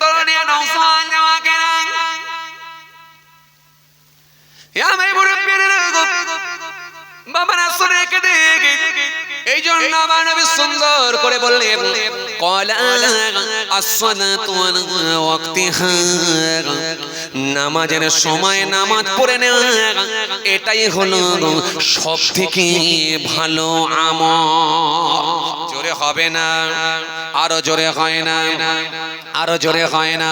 তরুণিয়া নৌসান দেওয়াকে না আমার মুরব্বীর বাবারা শুনে কেঁদে এই জন্য আমার নবী সুন্দর করে বললেন ক্বালা আস-সালাতু আলা ওয়াক্তিহা, নামাজের সময় নামাজ পড়ে নেওয়া এটাই হলো সবথেকে ভালো আমল। জোরে হবে না, আরো জোরে হয় না, আরো জোরে হয় না।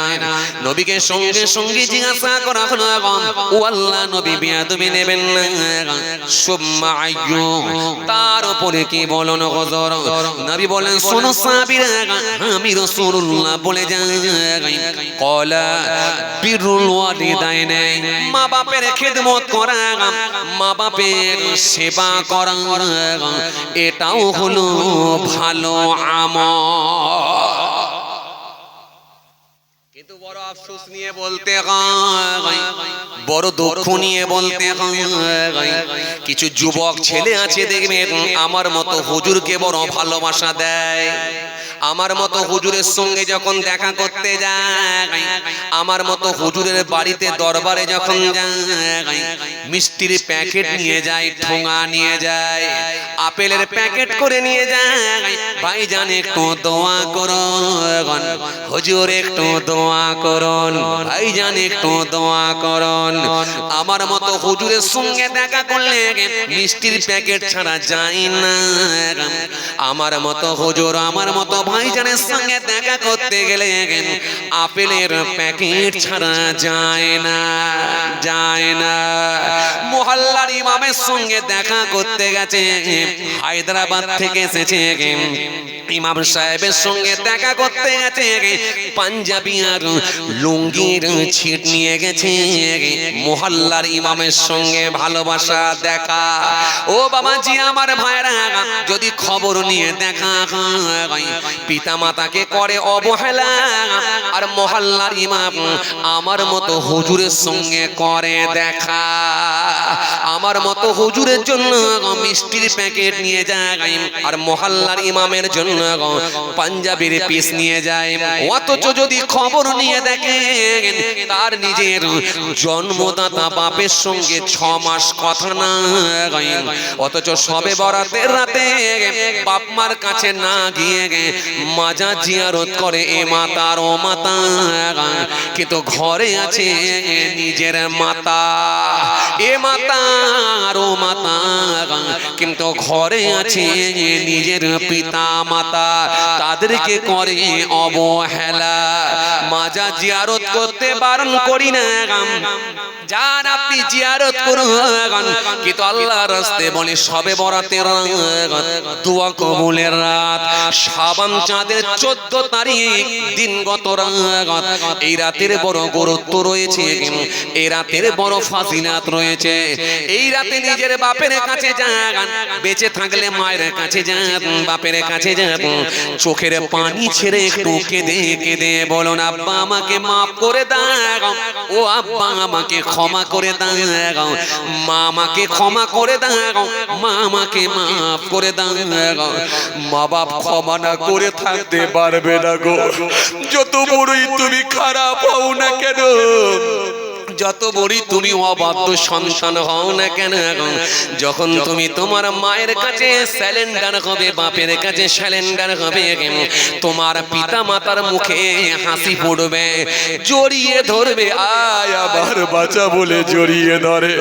নবীকে সঙ্গে সঙ্গে জিজ্ঞাসা করা হলো ও আল্লাহ নবী বিয়াদবি নেবেন না, সুম্মা আইয়ু, তার উপরে কি বলুন হুজুর? নবী বলেন শোনো সাহাবীরা, আমি রাসূলুল্লাহ বলে যাই ক্বালা বিরুল ওয়ালিদাইন, মা বাপের খিদমত করা, মা বাপের সেবা করা এটাও হলো ভালো আমল। কিন্তু বড় আফসোস নিয়ে বলতে হয়, বড় দুঃখ নিয়ে বলতে হয়, কিছু যুবক ছেলে আছে দেখবেন আমার মতো হুজুরকে বড় ভালোবাসা দেয়, আমার মতো হুজুরের সঙ্গে যখন দেখা করতে যায়, আমার মতো হুজুরের বাড়িতে দরবারে যখন যায়, মিষ্টির প্যাকেট নিয়ে যায়, ঠোঙা নিয়ে যায়, আপেলের প্যাকেট করে নিয়ে যায়, ভাইজান একটু দোয়া করুন, হুজুর একটু দোয়া করুন, ভাইজান একটু দোয়া করুন। আমার মতো হুজুরের সঙ্গে দেখা করলে মিষ্টির প্যাকেট ছাড়া যায় না, আমার মতো হুজুর আমার মতো ভাইজানের সঙ্গে দেখা করতে গেলে আপেলের প্যাকেট ছাড়া যায় না, যায় না। মহল্লার ইমামের সঙ্গে দেখা করতে গেছে, হায়দ্রাবাদ থেকে এসেছে, ইমাম সাহেবের সঙ্গে দেখা করতে গেছে, পাঞ্জাবি আর লুঙ্গির ছিট নিয়ে গেছে, মহল্লার ইমামের সঙ্গে ভালোবাসা দেখা। ও বাবাজি আমার ভাইরা, যদি খবর নিয়ে দেখা হয়, পিতা মাতাকে করে অবহেলা, আর মহল্লার ইমাম আমার মতো হুজুরের সঙ্গে করে দেখা, আমার মতো হুজুরের জন্য মিষ্টির প্যাকেট নিয়ে যায়, আর মহল্লার ইমামের জন্য পাঞ্জাবির পিস নিয়ে যায়। অথচ যদি খবর নিয়ে দেখেন তার নিজের জন্মদাতা বাপের সঙ্গে 6 মাস কথা না, অথচ সবে বরাতের রাতে বাপ মার কাছে না গিয়ে মাজার জিয়ারত করে এ মাতার ও মাতা, কিন্তু ঘরে আছে নিজের মাতা, এ মাতা আর ও মাতা, কিন্তু ঘরে আছে নিজের পিতা মাতা, তাদেরকে করে অবহেলা। মাজার জিয়ারত করতে বারণ করি না, যান আপনি জিয়ারত করুন, কিন্তু আল্লাহর রাস্তে বলে সবে বরাতের দোয়া কবুলের রাত, শাবান চাঁদের 14 তারিখ দিনগত রাত, এই রাতের বড় গুরুত্ব রয়েছে, এই রাতের বড় ফাজিলাত রয়েছে। এই রাতে নিজের বাপের কাছে যান, বেঁচে থাকলে মায়ের কাছে যান, বাপের কাছে যান, চোখের পানি ছেড়ে একটু কেঁদে কেঁদে বলুন আব্বা আমাকে মাফ করে দাও, ও আব্বা আমাকে ক্ষমা করে দাও, মা আমাকে ক্ষমা করে দাও, মা আমাকে মাফ করে দাও। মা বাপ ক্ষমা না করে থাকতে পারবে না গো, যত বড়ই তুমি খারাপ হও না কেন, যত বড়ই তুমি অবাধ্য সন্তান হও না কেন, যখন তুমি তোমার মায়ের কাছে স্যালেন্ডার হবে, বাপের কাছে স্যালেন্ডার হবে, তোমার পিতা মাতার মুখে হাসি ফুটবে, জড়িয়ে ধরবে, আয় আবার বাঁচা বলে জড়িয়ে ধরে।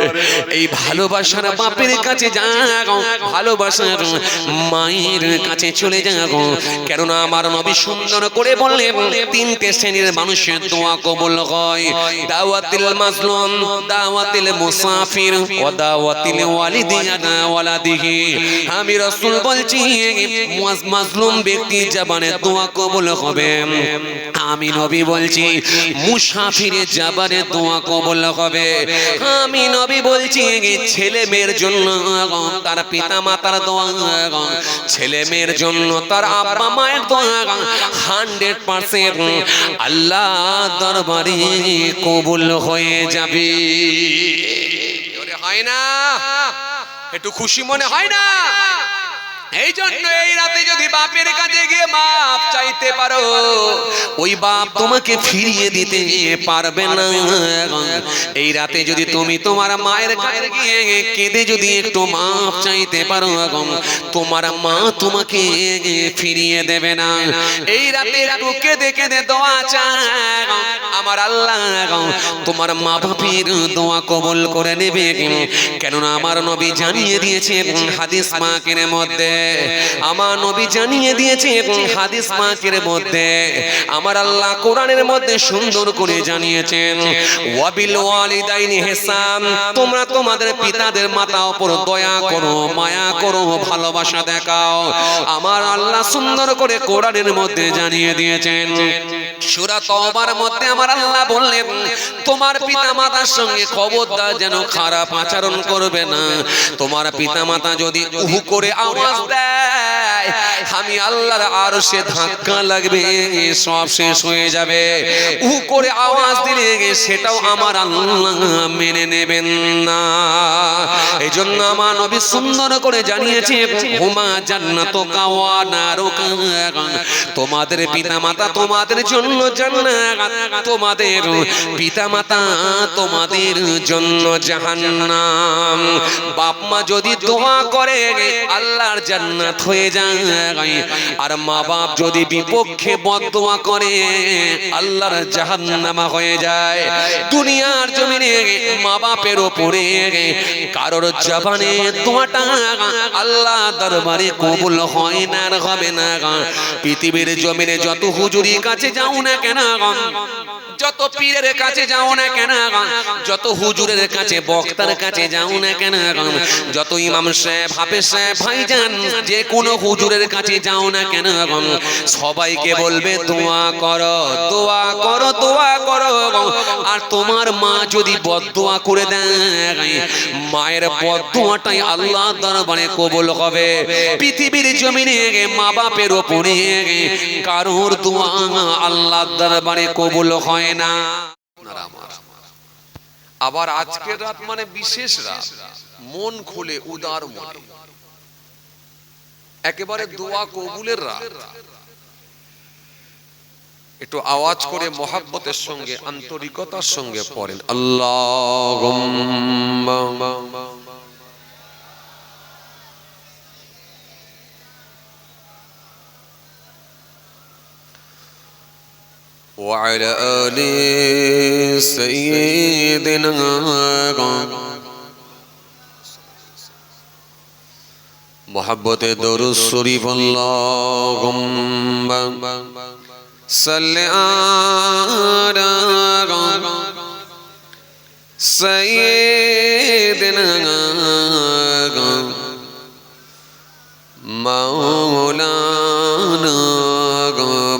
এই ভালোবাসার বাপের কাছে যাও, ভালোবাসার মায়ের কাছে চলে যাও, কেননা আমার নবী সুন্দর করে বললেন 3টে শ্রেণীর মানুষের দোয়া কবুল হয়, দাওয়াতুল মাজলুম, দাওয়াতুল মুসাফির ওয়া দাওয়াতুল ওয়ালিদি আলা ওয়ালাদিহি। আমি রাসূল বলছি মাজলুম ব্যক্তি জবানে দোয়া কবুল হবে, আমি নবী বলছি মুসাফিরের জবানে দোয়া কবুল হবে, আমি নবী বলছি ছেলে মেয়ের জন্য তার পিতা মাতার দোয়া, ছেলে মেয়ের জন্য তার আব্বা মায়ের দোয়া 100% আল্লাহ দরবারে কবুল হয়ে যাবে। হয় না? একটু খুশি মনে হয় না? এই জন্য এই রাতে যদি বাপের কাছে গিয়ে মাপ চাইতে পারো, ওই বাপ তোমাকে ফিরিয়ে দিতে পারবে না। এই রাতে যদি তুমি তোমার মায়ের কাছে গিয়ে কেঁদে যদি একটু মাপ চাইতে পারো, তোমার মা তোমাকে ফিরিয়ে দেবে না। এই রাতে একটু কেঁদে কেঁদে দোয়া চাও, আমার আল্লাহ তোমার মা বাপের দোয়া কবুল করে নেবে। কেননা আমার নবী জানিয়ে দিয়েছে হাদিস পাকের মধ্যে, আমার নবী জানিয়ে দিয়েছে হাদিস পাকের মধ্যে, আমার আল্লাহ কোরআনের মধ্যে সুন্দর করে জানিয়েছেন, ওয়াবিল ওয়ালিদাইনি ইহসান, তোমরা তোমাদের পিতাদের মাথার উপর দয়া করো, মায়া করো, ভালোবাসা দেখাও। আমার আল্লাহ সুন্দর করে কোরআনের মধ্যে জানিয়ে দিয়েছেন। সূরা তওবার মধ্যে আমার আল্লাহ বললেন, তোমার পিতামাতার সঙ্গে খবরদার যেন খারাপ আচরণ করবে না। তোমার পিতামাতা যদি উহু করে আওয়াজ দেয়, আমি আল্লাহর আরশে ধাক্কা লাগবে, সব শেষ হয়ে যাবে। উহু করে আওয়াজ দিলে সেটাও আমার আল্লাহ মেনে নেবেন না। এই জন্য আমার নবী সুন্দর করে জানিয়েছে, হুমা জান্নাতুকা ওয়া নারুকা, তোমাদের পিতামাতা তোমাদের জন্য জান্নাত, তোমাদের পিতামাতা তোমাদের জন্য জাহান্নাম। বাপ মা যদি দোয়া করে আল্লাহর জান্নাত হয়ে যায়, আর মা বাপ যদি বিপক্ষে বদদোয়া করে আল্লাহর জাহান্নাম হয়ে যায়। দুনিয়ার জমিনে মা বাপের উপরে কারোর জবানে দোয়াটা আল্লাহ দরবারে কবুল হয় না, আর হবে না। পৃথিবীর জমিনে যত হুজুরির কাছে যাও না কেন, যত পীরের কাছে যাও না কেন, যত হুজুরের কাছে বক্তার কাছে যাও না কেন, যত ইমাম সাহেব, হাফেজ সাহেব, ভাইজান, যে কোনো হুজুরের কাছে যাও না কেন, সবাইকে বলবে দোয়া করো, দোয়া করো, দোয়া করো। আর তোমার মা যদি বদদোয়া করে দেয়, মায়ের বদদোয়াটাই আল্লাহর দরবারে কবুল হবে। পৃথিবীর জমিনে মা বাপের উপরে কারোর দোয়া আল্লাহর দরবারে কবুল হয় না। আবার আজকের রাত মানে বিশেষ রাত, মন খুলে উদার মনে একেবারে দোয়া কবুলের রাত। একটু আওয়াজ করে মহাব্বতের সঙ্গে আন্তরিকতার সঙ্গে পড়েন, আল্লাহুম্মা وعلى آل سيدنا محبت درود شریف اللهم صل على سيدنا مولانا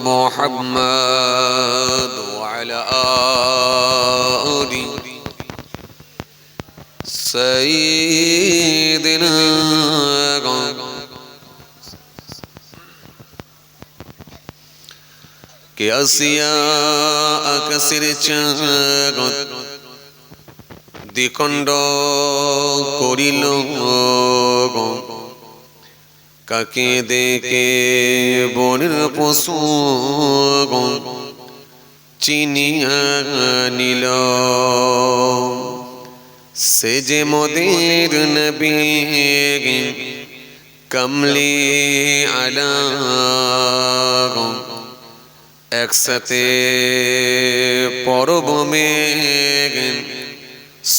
محمد وعلى آل سيدنا কে আসিয়া আকাশের চাঁদ দ্বিখণ্ড করিল, কাকে দেখে বনের পশু চিনিয়া নিল। সে যে মোদের নবী কমলি আলা, একসাথে পড়ব মেঘ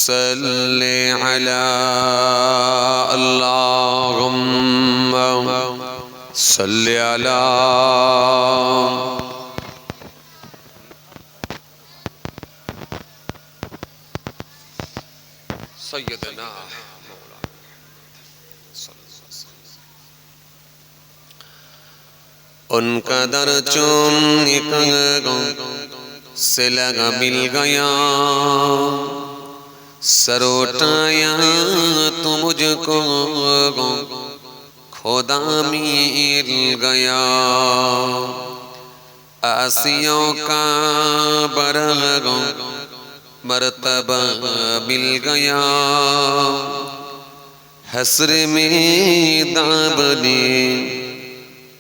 সাল্লি আলা, আল্লাহুম্মা সাল্লি আলা সাইয়্যিদিনা उनका दर चूम से लगा मिल गया, सर उठाया तो मुझको खुदा मिल गया। आसियों का बरग मर्तबा मिल गया, हसर में दामने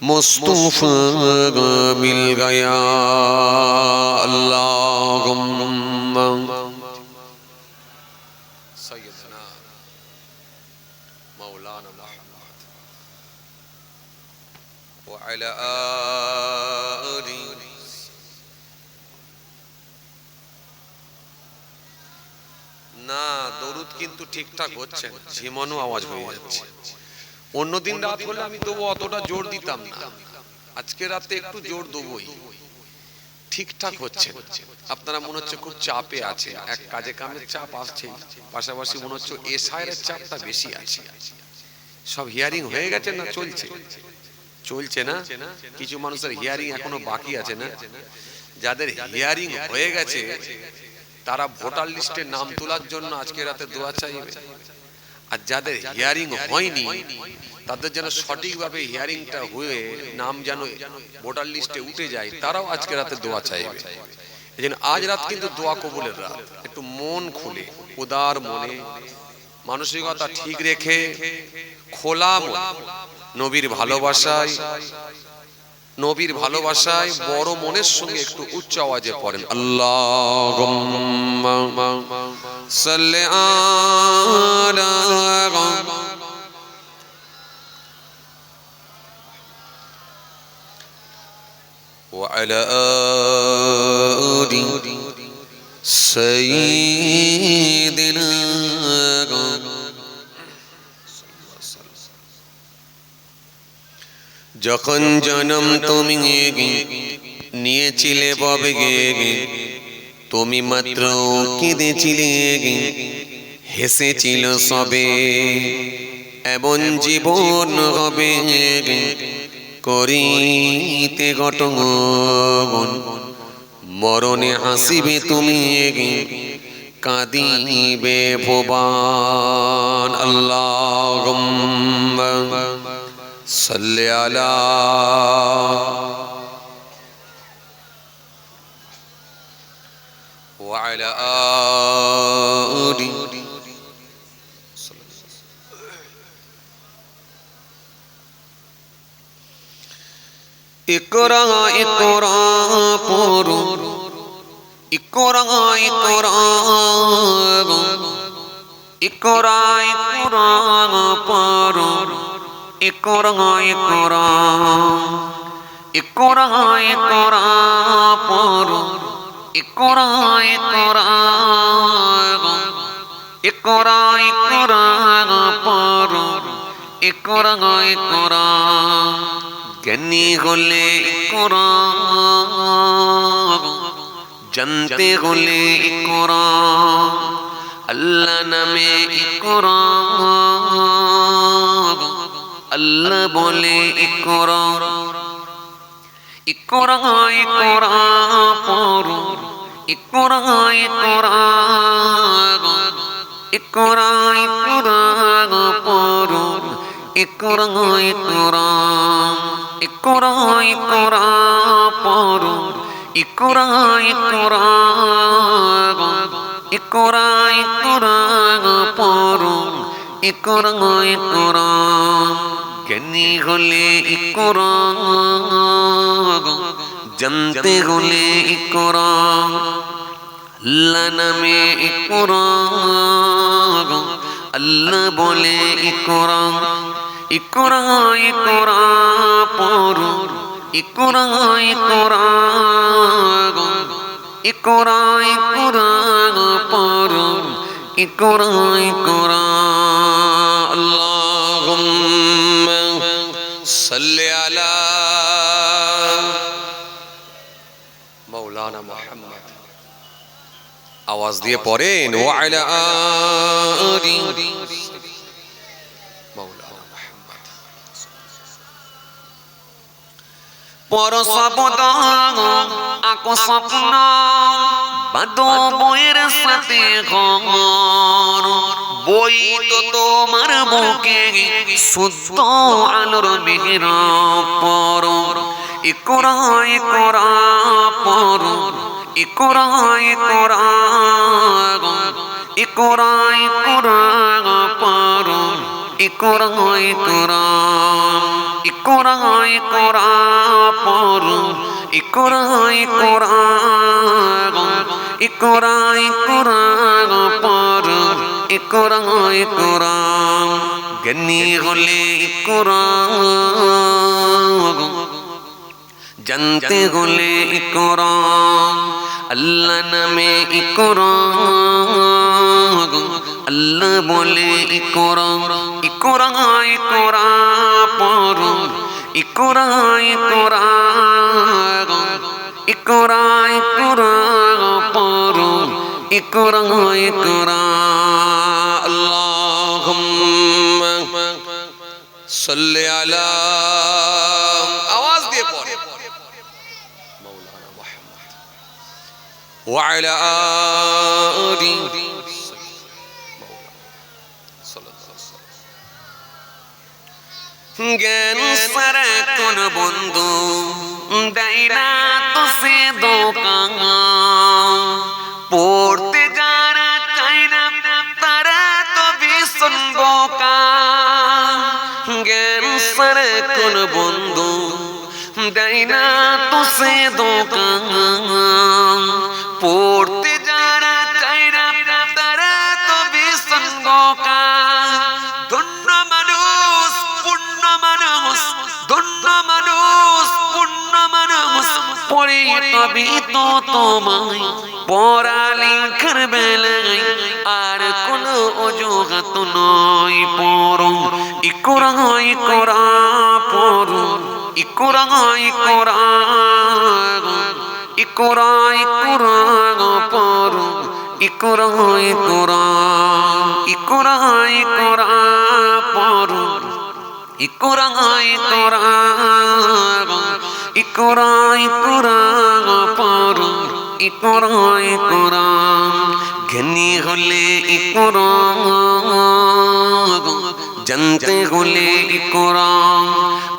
मुस्तफा मिल गया अल्लाहुम्मा सय्यदना मौलाना मुहम्मद व अला आलिहि। না দরুদ কিন্তু ঠিকঠাক হচ্ছে না, ঝিমানো আওয়াজ হয়ে যাচ্ছে। অন্যদিন রাত হলে আমি তবু অতটা জোর দিতাম না, আজকে রাতে একটু জোর দেবই। ঠিকঠাক হচ্ছে না। আপনারা মনে হচ্ছে খুব চাপে আছে, এক কাজে কামের চাপ আসছে, পাশাপাশি মনে হচ্ছে এসআইয়ের চাপটা বেশি আছে। সব হিয়ারিং হয়ে গেছে না চলছে? চলছে না। কিছু মানুষের হিয়ারিং এখনো বাকি আছে না। যাদের হিয়ারিং হয়ে গেছে তারা ভোটার লিস্টে নাম তোলার জন্য আজকে রাতে দোয়া চাইবে। আর যাদের হিয়ারিং হয়নি তাদের যেন সঠিকভাবে হিয়ারিংটা হয়ে নাম যেন ভোটার লিস্টে উঠে যায়, তারাও আজকে রাতে দোয়া চাইবে। এই জন্য আজ রাত কিন্তু দোয়া কবুলের রাত। একটু মন খুলে, উদার মনে, মানসিকতা ঠিক রেখে, খোলা মন, নবীর ভালোবাসায়, নবীর ভালোবাসায় বড় মনের সঙ্গে একটু উচ্চ আওয়াজে পড়েন আল্লাহুম্মা সাল্লি আলা ওয়া আলা আলি সাইয়্যিদিনা। যখন জন্ম তুমি নিয়েছিলে ববে গে, তুমি মাত্র কেঁদেছিলে, হেসেছিল সবে, এমন জীবন হবে করিতে গঠন, মরণে হাসিবে তুমি, কাঁদিবে ভুবন। আল্লাহুম্মা সাল্লি আলা ওয়া আলা আলি। ইকরা ইকরা পড়ো, ইকরা ইকরা, ইকরা ইকরা পড়ো, ইকরা ইকরা, ইকরা ইকরা পড়ো, ইকরা ইকরা, ইকরা ইকরা পড়ো, ইকরা ইকরা। জ্ঞানী হলে ইকরা, জানতে হলে ইকরা, আল্লাহ নামে ইকরা, আল্লাহ বলে ইকরা, ইকরা ইকরা পড়ো, ইকরা ইকরা, ইকরা ইকরা পড়ো, ইকরা ইকরা, ইকরা ইকরা পড়ো, ইকরা ইকরা, ইকরা ইকরা পড়ো, ইকরা ইকরা। জ্ঞানী হলে ইকরা, জানতে হলে ইকরা, আল্লাহ নামে ইকরা, আল্লাহ বলে ইকরা, ইকরা ইকরা পড়ো, ইকরা ইকরা, ইকরা ইকরা পড়ো, ইকরা ইকরা। আল্লাহুম্মা সাল্লি আলা মাওলানা মুহাম্মদ। আওয়াজ দিয়ে পড়েন ওয়া আলা আলি মাওলানা মুহাম্মদ। পর শব্দ আকো স্বপ্ন বাঁধো বইয়ের সাথে ঘর, বই তো তোমার বুকে শুদ্ধ আলোর মেহরাব পর, ইকরা ইকরা পর, ইকরা ইকরা, ইকরা ইকরা পর, ইকরা ইকরা ইকরা ইকরা পড়ো ইকরা ইকরা ইকরা ইকরা পড়ো ইকরা ইকরা জ্ঞানী হলে ইকরা জানতে হলে ইকরা আল্লাহ নামে ইকরা আল্লাহ বলে ইকরা ইকরা ইকরা পড়ো ইকরা ইকরা ইকরা ইকরা পড়ো ইকরা ইকরা আল্লাহুম্মা সাল্লি আলা আওয়াজ দিয়ে পড়ে মাওলানা মুহাম্মদ ওয়া আলা আলি জ্ঞান সারা কোন বন্ধু দেয় না তো সে দোকান পড়তে যারা চাই না তারা তো ভীষণ বোকা জ্ঞান সারা কোন বন্ধু দেয় না তো সে দোকান পড়তে যারা চাই না তারা তো ভীষণ বোকা ধন্য মানুষ পূর্ণ মানুষ ধন্য মানুষ পূর্ণ মানুষ পড়ে তবে তো তোমায় পড়ালেখার বেলায় আর কোনো অজুহাত নয় পড়ো ইকরা ইকরা পড়ো ইকরা ইকরা ইকরা ইকরা পড়ো ইকরা ইকরা ইকরা ইকরা পড়ো ইকরা ইকরা ইকরা ইকরা পড়ো ইকরা ইকরা জ্ঞানী হলে ইকরা জানতে হলে ইকরা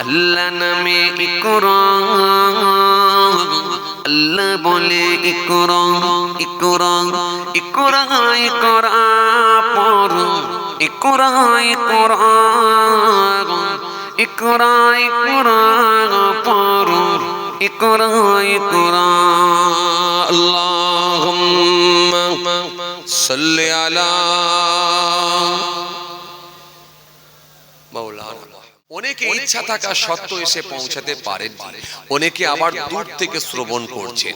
আল্লাহ নামে ইকরা আল্লাহ বলে ইকরা ইকরা ইকরা ইকরা পড়ো ইকরা ইকরা ইকরা ইকরা পড়ো ইকরা ইকরা আল্লাহুম্মা সাল্লি আলা মাওলানা। অনেকে ইচ্ছা থাকা সত্ত্বেও এসে পৌঁছাতে পারেন, অনেকে আবার দূর থেকে শ্রবণ করছেন।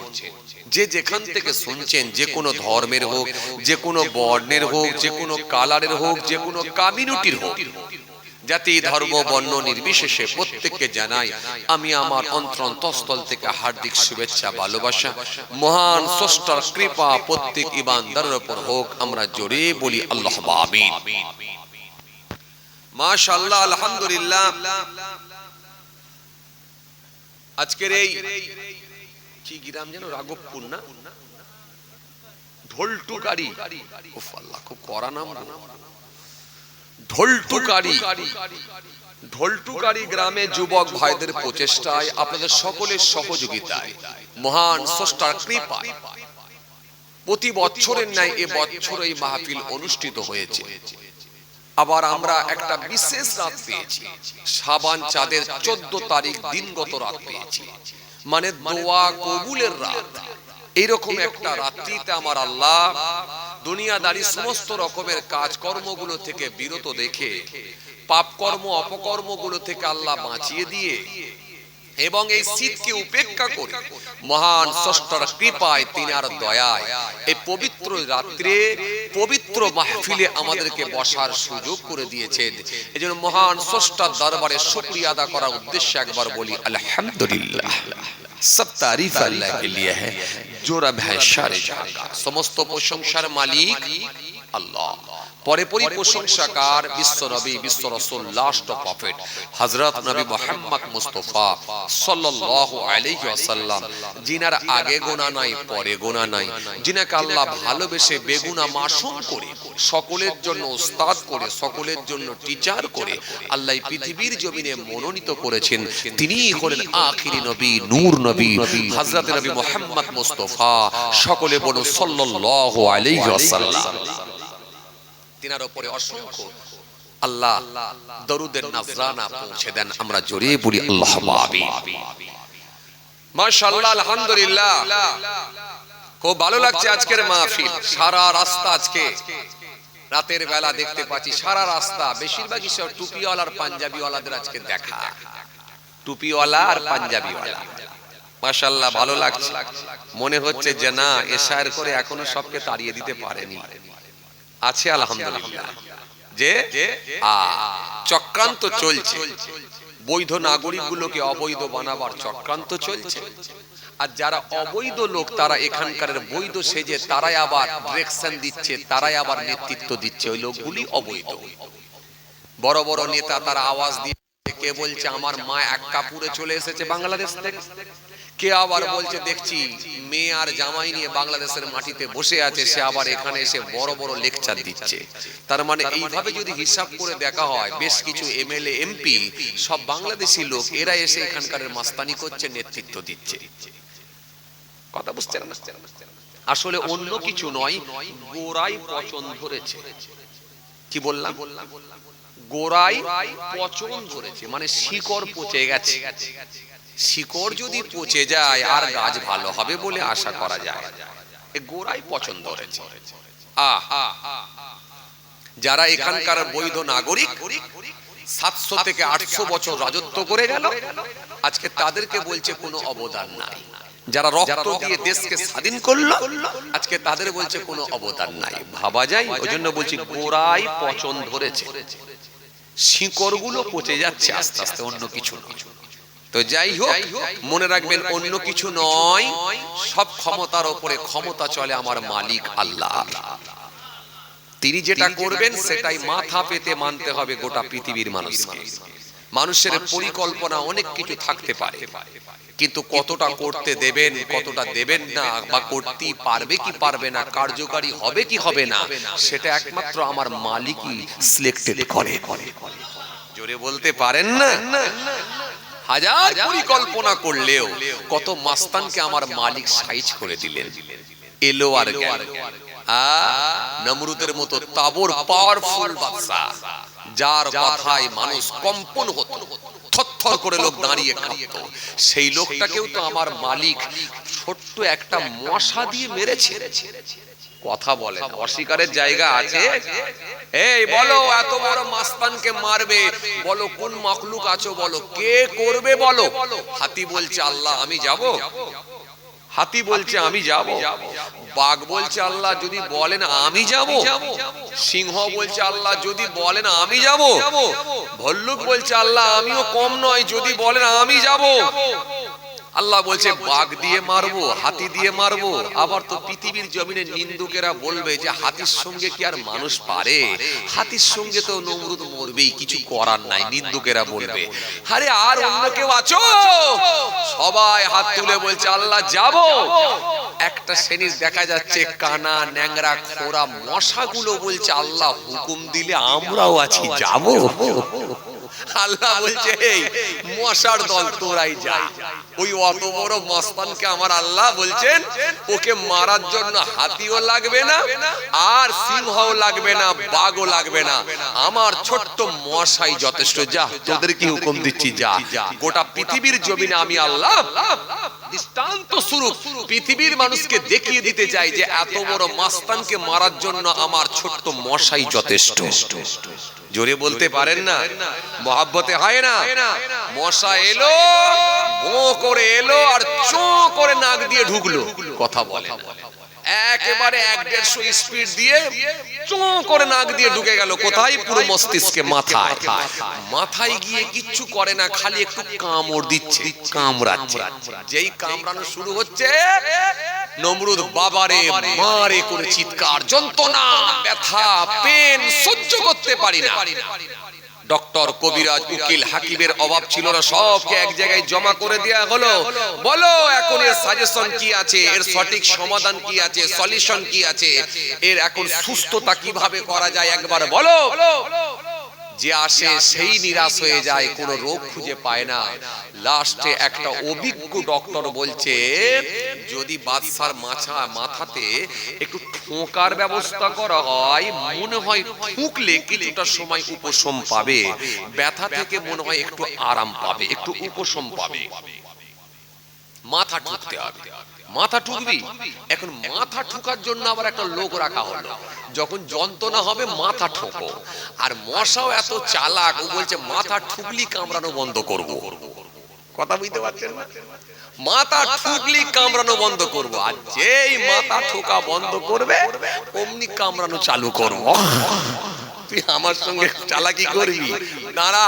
যে যেখান থেকে শুনছেন, যে কোনো ধর্মের হোক, যে কোনো বর্ণের হোক, যে কোনো কালারের হোক, যে কোনো কমিউনিটির হোক, জাতি ধর্ম বর্ণ নির্বিশেষে প্রত্যেককে জানাই আমি আমার অন্তরস্থল থেকে হার্দিক শুভেচ্ছা ভালোবাসা। মহান স্রষ্টার কৃপা প্রত্যেক ঈমানদারের উপর হোক, আমরা জোরে বলি আল্লাহুম্মা আমিন। মাশাআল্লাহ, আলহামদুলিল্লাহ। আজকের এই কি গ্রাম যেন রাঘবপুর না, ঢোলটুকারি, উফ আল্লাহ খুব কড়া নাম, ঢোলটুকারি। ঢোলটুকারি গ্রামে যুবক ভাইদের প্রচেষ্টায়, আপনাদের সকলের সহযোগিতায়, মহান স্রষ্টার কৃপায় প্রতি বছরের ন্যায় এ বছর এই মাহফিল অনুষ্ঠিত হয়েছে। আবার আমরা একটা বিশেষ রাত পেয়েছি, শাবান চাঁদের 14 তারিখ দিনগত রাত পেয়েছি, মানে দোয়া কবুলের রাত। এইরকম একটা রাত্রিতে আমার আল্লাহ দুনিয়াদারি সমস্ত রকমের কাজকর্মগুলো থেকে বিরত দেখে, পাপ কর্ম অপকর্মগুলো থেকে আল্লাহ বাঁচিয়ে দিয়ে এবং এই শীতকে উপেক্ষা করে মহান স্রষ্টার কৃপায়, তিনার দয়ায় এই পবিত্র রাত্রে পবিত্র মাহফিলে আমাদেরকে বসার সুযোগ করে দিয়েছেন। এজন্য মহান স্রষ্টার দরবারে শুকরিয়া আদা করার উদ্দেশ্যে একবার বলি আলহামদুলিল্লাহ। सब तारीफ अल्लाह के लिए है जो रब है सारे जहां का। समस्त प्रशंसार मालिक আল্লাহ। পরে পরি প্রশংসাকার বিশ্ব নবী, বিশ্ব রাসূল, লাস্ট প্রফেট হযরত নবী মুহাম্মদ মুস্তাফা সাল্লাল্লাহু আলাইহি ওয়াসাল্লাম, জিনার আগে গোনা নাই পরে গোনা নাই, জিনাকে আল্লাহ ভালোবেসে বেগুনা মাসুম করে, সকলের জন্য উস্তাদ করে, সকলের জন্য টিচার করে আল্লাহ পৃথিবীর জমিনে মনোনীত করেছেন। তিনিই হলেন আখিরি নবী, নূর নবী হযরত নবী মুহাম্মদ মুস্তাফা। সকলে বলুন সাল্লাল্লাহু আলাইহি ওয়াসাল্লাম। তিনার উপরে অসংখ্য আল্লাহ দরুদের নজরানা পৌঁছে দেন, আমরা জোরে বলি আল্লাহুম্মা আমিন। মাশাআল্লাহ, আলহামদুলিল্লাহ, খুব ভালো লাগছে আজকের মাহফিল। সারা রাস্তা আজকে রাতের বেলা দেখতে পাচ্ছি, সারা রাস্তা বেশিরভাগই সব টুপিওয়ালা আর পাঞ্জাবিওয়ালাদের আজকে দেখা, টুপিওয়ালা আর পাঞ্জাবিওয়ালা। মাশাআল্লাহ, ভালো লাগছে। মনে হচ্ছে যে না, এশার করে এখনো সবকে তাড়িয়ে দিতে পারেনি, আছে আলহামদুলিল্লাহ। যে চক্রান্ত চলছে, বৈধ নাগরিকগুলোকে অবৈধ বানাবার চক্রান্ত চলছে। আর যারা অবৈধ লোক তারা এখানকার বৈধ সেজে তারাই আবার ডিরেকশন দিচ্ছে, তারাই আবার নেতৃত্ব দিচ্ছে। ওই লোকগুলি অবৈধ। বড় বড় নেতা তারা আওয়াজ দিয়ে, কে বলছে আমার মা এক কাপুরে চলে এসেছে বাংলাদেশ থেকে, কে আবার বলছে দেখছি মেয়ে আর জামাই নিয়ে বাংলাদেশের মাটিতে বসে আছে, সে আবার এখানে এসে বড় বড় লেকচার দিচ্ছে। তার মানে এইভাবে যদি হিসাব করে দেখা হয়, বেশ কিছু এমএলএ এমপি সব বাংলাদেশি লোক, এরা এসে এখানকার মাস্তানি করছে, নেতৃত্ব দিচ্ছে। কথা বুঝতে পারছেন? আসলে অন্য কিছু নয়, গোড়াই পচন ধরেছে। কি বললাম? গোড়াই পচন ধরেছে, মানে শিকড় পচে গেছে। শিকড় যদি পচে যায় আর গাছ ভালো হবে বলে আশা করা যায়। গোড়াই পচন ধরেছে। যারা এখানকার বৈধ নাগরিক 700 থেকে 800 বছর রাজত্ব করে গেল, আজকে তাদেরকে বলছে কোনো অবদান নাই। যারা রক্ত দিয়ে দেশকে স্বাধীন করলো, আজকে তাদের বলছে কোনো অবদান নাই। ভাবা যায়? ওই জন্য বলছি গোড়াই পচন ধরেছে, শিকড়গুলো পচে যাচ্ছে আস্তে আস্তে, অন্য কিছু নয়। তো যাই হোক, মনে রাখবেন অন্য কিছু নয়, সব ক্ষমতার উপরে ক্ষমতা চলে আমার মালিক আল্লাহ। তিনি যেটা করবেন সেটাই মাথা পেতে মানতে হবে গোটা পৃথিবীর মানুষকে। মানুষের পরিকল্পনা অনেক কিছু থাকতে পারে, কিন্তু কতটা করতে দেবেন, কতটা দেবেন না, বা করতে পারবে কি পারবে না, কার্যকারী হবে কি হবে না, সেটা একমাত্র আমার মালিকই সিলেক্টেড করে। জোরে বলতে পারেন না? হাজার পরিকল্পনা করলেও কত মাস্তানকে আমার মালিক সাইজ করে দিলেন, এলো আর গেল। নমরুদের মতো তাবর পাওয়ারফুল বাদশা, যার কথায় মানুষ কম্পন হতো, থরথর করে লোক দাঁড়িয়ে কাঁপতো, সেই লোকটাকেও তো আমার মালিক ছোট্ট একটা মশা দিয়ে মেরেছে। কথা বলে, অস্বীকারের জায়গা আছে? এই বলো, এত বড় মাস্তানকে মারবে, বলো কোন মাখলুক আছো, বলো কে করবে, বলো। হাতি বলছে আল্লাহ আমি যাব, হাতি বলছে আমি যাব। বাঘ বলছে আল্লাহ যদি বলেন আমি যাব। সিংহ বলছে আল্লাহ যদি বলেন আমি যাব। ভল্লুক বলছে আল্লাহ আমিও কম নয়, যদি বলেন আমি যাব। আল্লাহ বলছে বাঘ দিয়ে মারবো, হাতি দিয়ে মারবো। আবার তো পৃথিবীর জমিনে নিন্দুকেরা বলবে যে হাতির সঙ্গে কি আর মানুষ পারে, হাতির সঙ্গে তো নমরুদ মরবেই, কিছু করার নাই। নিন্দুকেরা বলবে আরে আর অন্য কেউ আছো? সবাই হাত তুলে বলছে আল্লাহ যাব। একটা শ্রেণীর দেখা যাচ্ছে কানা ন্যাংরা খোরা মশাগুলো বলছে আল্লাহ হুকুম দিলে আমরাও আছি, যাব। আল্লাহ বলছে এই মশার দল তোরাই যা। ওই অত বড় মস্তানকে আমার আল্লাহ বলছেন ওকে মারার জন্য হাতিও লাগবে না, আর সিংহও লাগবে না, বাঘও লাগবে না, আমার ছোট্ট মশাই যথেষ্ট। যা, তোদের কি হুকুম দিচ্ছি, যা। গোটা পৃথিবীর জমিনে আমি আল্লাহ দৃষ্টান্ত স্বরূপ পৃথিবীর মানুষকে দেখিয়ে দিতে চাই যে এত বড় মস্তানকে মারার জন্য আমার ছোট্ট মশাই যথেষ্ট। জোরে বলতে পারেন না? মহাব্বতে হয় না? মশা এলো, ভো করে এলো, আর চো করে নাক দিয়ে ঢুকলো। কথা বলে একেবারে 1-150 স্পিড দিয়ে চো করে নাক দিয়ে ঢুকে গেল। কোথায়? পুরো মস্তিষ্কে, মাথায়। মাথায় গিয়ে কিচ্ছু করে না, খালি একটু কামড় দিচ্ছে, কামড়াচ্ছে। যেই কামড়ানো শুরু হচ্ছে, নমরুদ বাবারে মারে করে চিৎকার, যন্ত্রণা, ব্যথা, পেন সহ্য করতে পারি না। ডক্টর, কবিরাজ, উকিল, হাকিমের অভাব ছিল না, সবকে এক জায়গায় জমা করে দেয়া হলো। বলো এখন এর সাজেশন কি আছে, এর সঠিক সমাধান কি আছে, সলিউশন কি আছে, এর এখন সুস্থতা কিভাবে করা যায়, একবার বলো। যে আসে সেই নিরাশ হয়ে যায়, কোনো রোগ খুঁজে পায় না। লাস্টে একটা অভিজ্ঞ ডক্টর বলছে, যদি বাদশার মাথাতে একটু ঠোকার ব্যবস্থা করা হয়, মনে হয় ঠুকলে কিছুটা সময় উপশম পাবে, ব্যথা থেকে মনে হয় একটু আরাম পাবে, একটু উপশম পাবে। মাথা ঠুকতে হবে। মাথা ঠুকবি? এখন মাথা ঠুকার জন্য আবার একটা লোক রাখা হলো, যখন যন্ত্রণা হবে মাথা ঠোকো। আর মশাও এত চালাক, ও বলছে মাথা ঠুকলি কামড়ানো বন্ধ করব। কথা বুঝতে পারছেন না? মাথা ঠুকলি কামড়ানো বন্ধ করব, আর যেই মাথা ঠোকা বন্ধ করবে অমনি কামড়ানো চালু করব। তুই আমার সঙ্গে চালাকি করবি? দাঁড়া,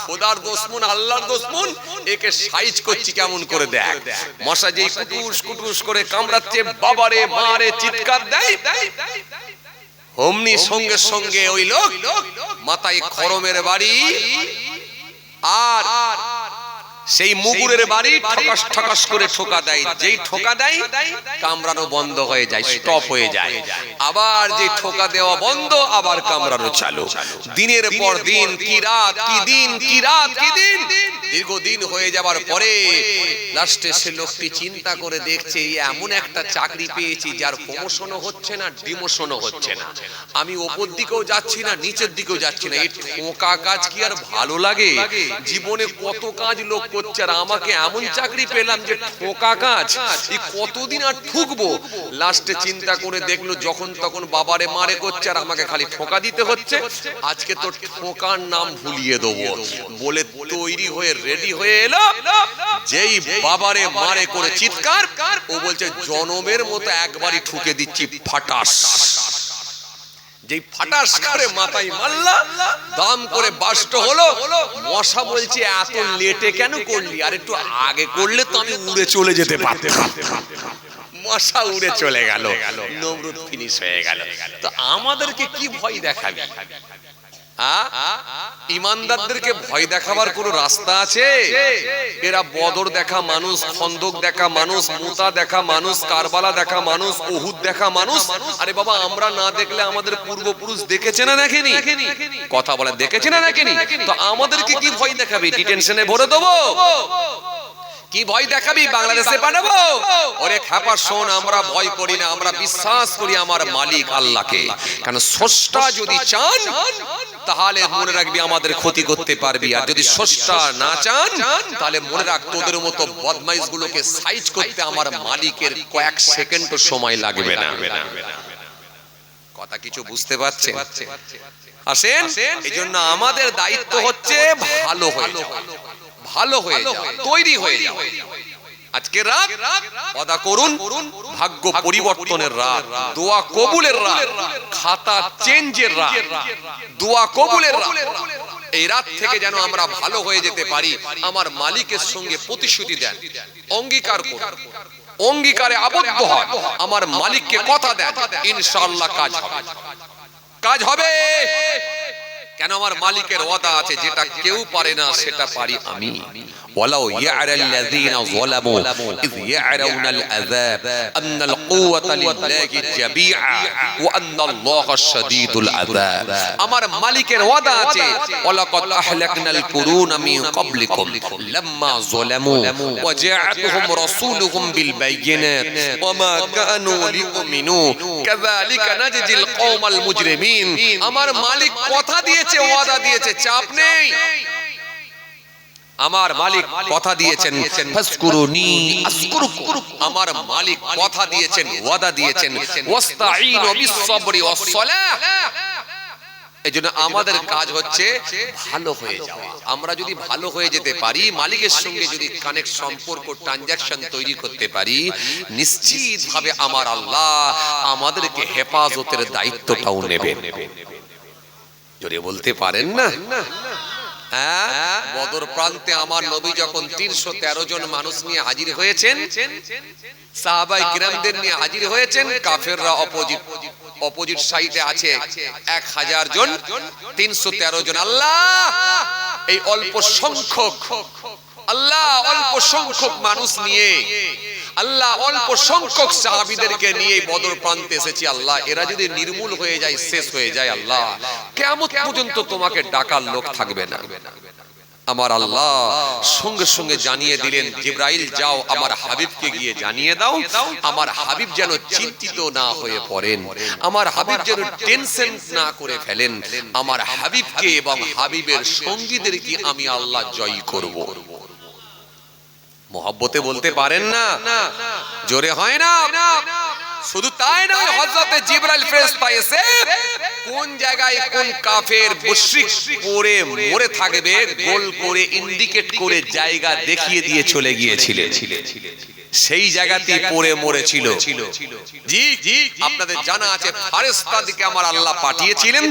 খোদার দুশমন আল্লাহর দুশমন, একে সাইজ করছি কেমন করে দেখ। মশা যেই কুটুস কুটুস করে কামড়াচ্ছে, বাবারে মারে চিৎকার দেয়, অমনি সঙ্গে সঙ্গে ওই লোক মাথায় খরমের বাড়ি আর সেই মুগুরের বাড়ি ঠকাস ঠকাস করে ঠোকা দেয়। যেই ঠোকা দেয় কামড়ানো বন্ধ হয়ে যায়, স্টপ হয়ে যায়। আবার যে ঠোকা দেওয়া বন্ধ, আবার কামড়ানো চালু। দিনের পর দিন, কি রাত কি দিন, কি রাত কি দিন, দীর্ঘদিন হয়ে যাবার পরে লাস্টে সে লোকটি চিন্তা করে দেখছে, এমন একটা চাকরি পেয়েছি যার প্রমোশনও হচ্ছে না, ডিমোশনও হচ্ছে না, আমি ওপর দিকেও যাচ্ছি না, নিচের দিকেও যাচ্ছি না। এই ঠোকা কাজ কি আর ভালো লাগে? জীবনে কত কাজ লোক করছে, আর আমাকে এমন চাকরি পেলাম যে ঠোকা কাজ, এই কতদিন আর ঠুকবো? লাস্টে চিন্তা করে দেখলো, যখন তখন বাবারে মারে করছে আর আমাকে খালি ঠোকা দিতে হচ্ছে, আজকে তো ঠোকার নাম ভুলিয়ে দেবো বলে তৈরি হয়ে রেডি হয়ে এলো। যেই বাবারে মারে করে চিৎকার, ও বলছে জনমের মতো একবারই ঠুকে দিচ্ছি, ফাটাস। যেই ফাটাস করে মাথায় মারলা, দাম করে বাস্ট হলো। মশা বলছে এত লেটে কেন করলি? আর একটু আগে করলে তো আমি উড়ে চলে যেতে পারতাম। মশা উড়ে চলে গেল, নমরুদ ফিনিশ হয়ে গেল। তো আমাদেরকে কি ভয় দেখাবি? ইমানদারদেরকে ভয় দেখাবার কোন রাস্তা আছে? এরা বদর দেখা মানুষ, খন্দক দেখা মানুষ, মুতা দেখা মানুষ, কারবালা দেখা মানুষ, উহুদ দেখা মানুষ। আরে বাবা, আমরা না দেখলে আমাদের পূর্বপুরুষ দেখেছে না দেখেনি? কথা বলে দেখেছে না দেখেনি? তো আমাদেরকে কি ভয় দেখাবি? ডিটেনশনে ভরে দেবো? কি ভয় দেখাবি? বাংলাদেশে পাঠাবো? ওরে খাপা শোন, আমরা ভয় করি না, আমরা বিশ্বাস করি আমার মালিক আল্লাহকে। কারণ স্রষ্টা যদি চান তাহলে মনে রাখবি আমাদের ক্ষতি করতে পারবি, আর যদি স্রষ্টা না চান তাহলে মনে রাখ তোদের মতো বদমাইশ গুলোকে সাইজ করতে আমার মালিকের কয়েক সেকেন্ডও সময় লাগবে না। কথা কিছু বুঝতে পারছেন? আসেন, এইজন্য আমাদের দায়িত্ব হচ্ছে ভালো হয়ে যাওয়া, ভালো হয়ে যাও, তৈরি হয়ে যাও। আজকে রাত ওয়াদা করুন, ভাগ্য পরিবর্তনের রাত, দোয়া কবুলের রাত, খাতা চেঞ্জের রাত, দোয়া কবুলের রাত। এই রাত থেকে যেন আমরা ভালো হয়ে যেতে পারি, আমার মালিকের সঙ্গে প্রতিশ্রুতি দেন, অঙ্গীকার করুন, অঙ্গীকারে আবদ্ধ হয়, আমার মালিককে কথা দেন, ইনশাআল্লাহ কাজ হবে, কাজ হবে। কেন? আমার মালিকের ওয়াদা আছে, যেটা কেউ পারে না সেটা পারি আমি। ওয়ালাউ ইয়ারাল্লাযীনা যালামু ইয ইয়ারাউনাল আযাব আন্নাল কুওয়াতা লিল্লাহি জামিআ ওয়া আন্নাল্লাহা শাদীদুল আযাব। আমার মালিকের ওয়াদা আছে, ওয়ালাকাদ আহলাকনাল কুরুনা মিন ক্বাবলিকুম লাম্মা যালামু ওয়া জাআতুহুম রাসূলুহুম বিল বায়িনাত ওয়া মা কানু লিউমিনু কাযালিকা নাজজিল কওমাল মুজরিমিন। আমার মালিক কথা দিয়েছে, ওয়াদা দিয়েছে, চাপ নেই। আমার মালিক কথা দিয়েছেন, ফাসকুরুনি আযকুরুকুম। আমার মালিক কথা দিয়েছেন, ওয়াদা দিয়েছেন, ওয়াস্তাঈনু বিস-সাবরি ওয়াস-সালাহ। এইজন্য আমাদের কাজ হচ্ছে ভালো হয়ে যাওয়া। আমরা যদি ভালো হয়ে যেতে পারি, মালিকের সঙ্গে যদি কানেক্ট, সম্পর্ক, ট্রানজাকশন তৈরি করতে পারি, নিশ্চিতভাবে আমার আল্লাহ আমাদেরকে হেফাজতের দায়িত্বটাও নেবেন। জোরে বলতে পারেন না? বদর প্রান্তে আমার নবী যখন 313 জন মানুষ নিয়ে হাজির হয়েছেন, সাহাবায়ে কিরামদের নিয়ে হাজির হয়েছেন, কাফেররা অপোজিট সাইডে আছে 1000 জন, 313 জন। আল্লাহ এই অল্প সংখ্যক, আল্লাহ অল্প সংখ্যক মানুষ নিয়ে আল্লাহ অল্প সংখ্যক সাহাবীদেরকে নিয়ে বদর প্রান্তে এসেছি আল্লাহ, এরা যদি নির্মূল হয়ে যায়, শেষ হয়ে যায় আল্লাহ, কিয়ামত পর্যন্ত তোমাকে ডাকার লোক থাকবে না। আমার আল্লাহ সঙ্গে সঙ্গে জানিয়ে দিলেন, জিবরাইল যাও আমার হাবিবকে গিয়ে জানিয়ে দাও, আমার হাবিব যেন চিন্তিত না হয়ে পড়েন, আমার হাবিব যেন টেনশন না করে ফেলেন, আমার হাবিবকে এবং হাবিবের সঙ্গীদেরকে আমি আল্লাহ জয় করব। মহব্বতে বলতে পারেন না, জোরে হয় না। শুধু তাই নয়, হযরতে জিবরাইল ফেরেশতা এসে কোন জায়গায় কোন কাফের মুশরিক পড়ে মরে থাকবে গোল করে ইন্ডিকেট করে জায়গা দেখিয়ে দিয়ে চলে গিয়েছিলেন, সেই জায়গাতেই পড়ে মরেছিল। জি জি, আপনাদের জানা আছে ফারেস্তা দিকে আমার আল্লাহ পাঠিয়েছিলেন,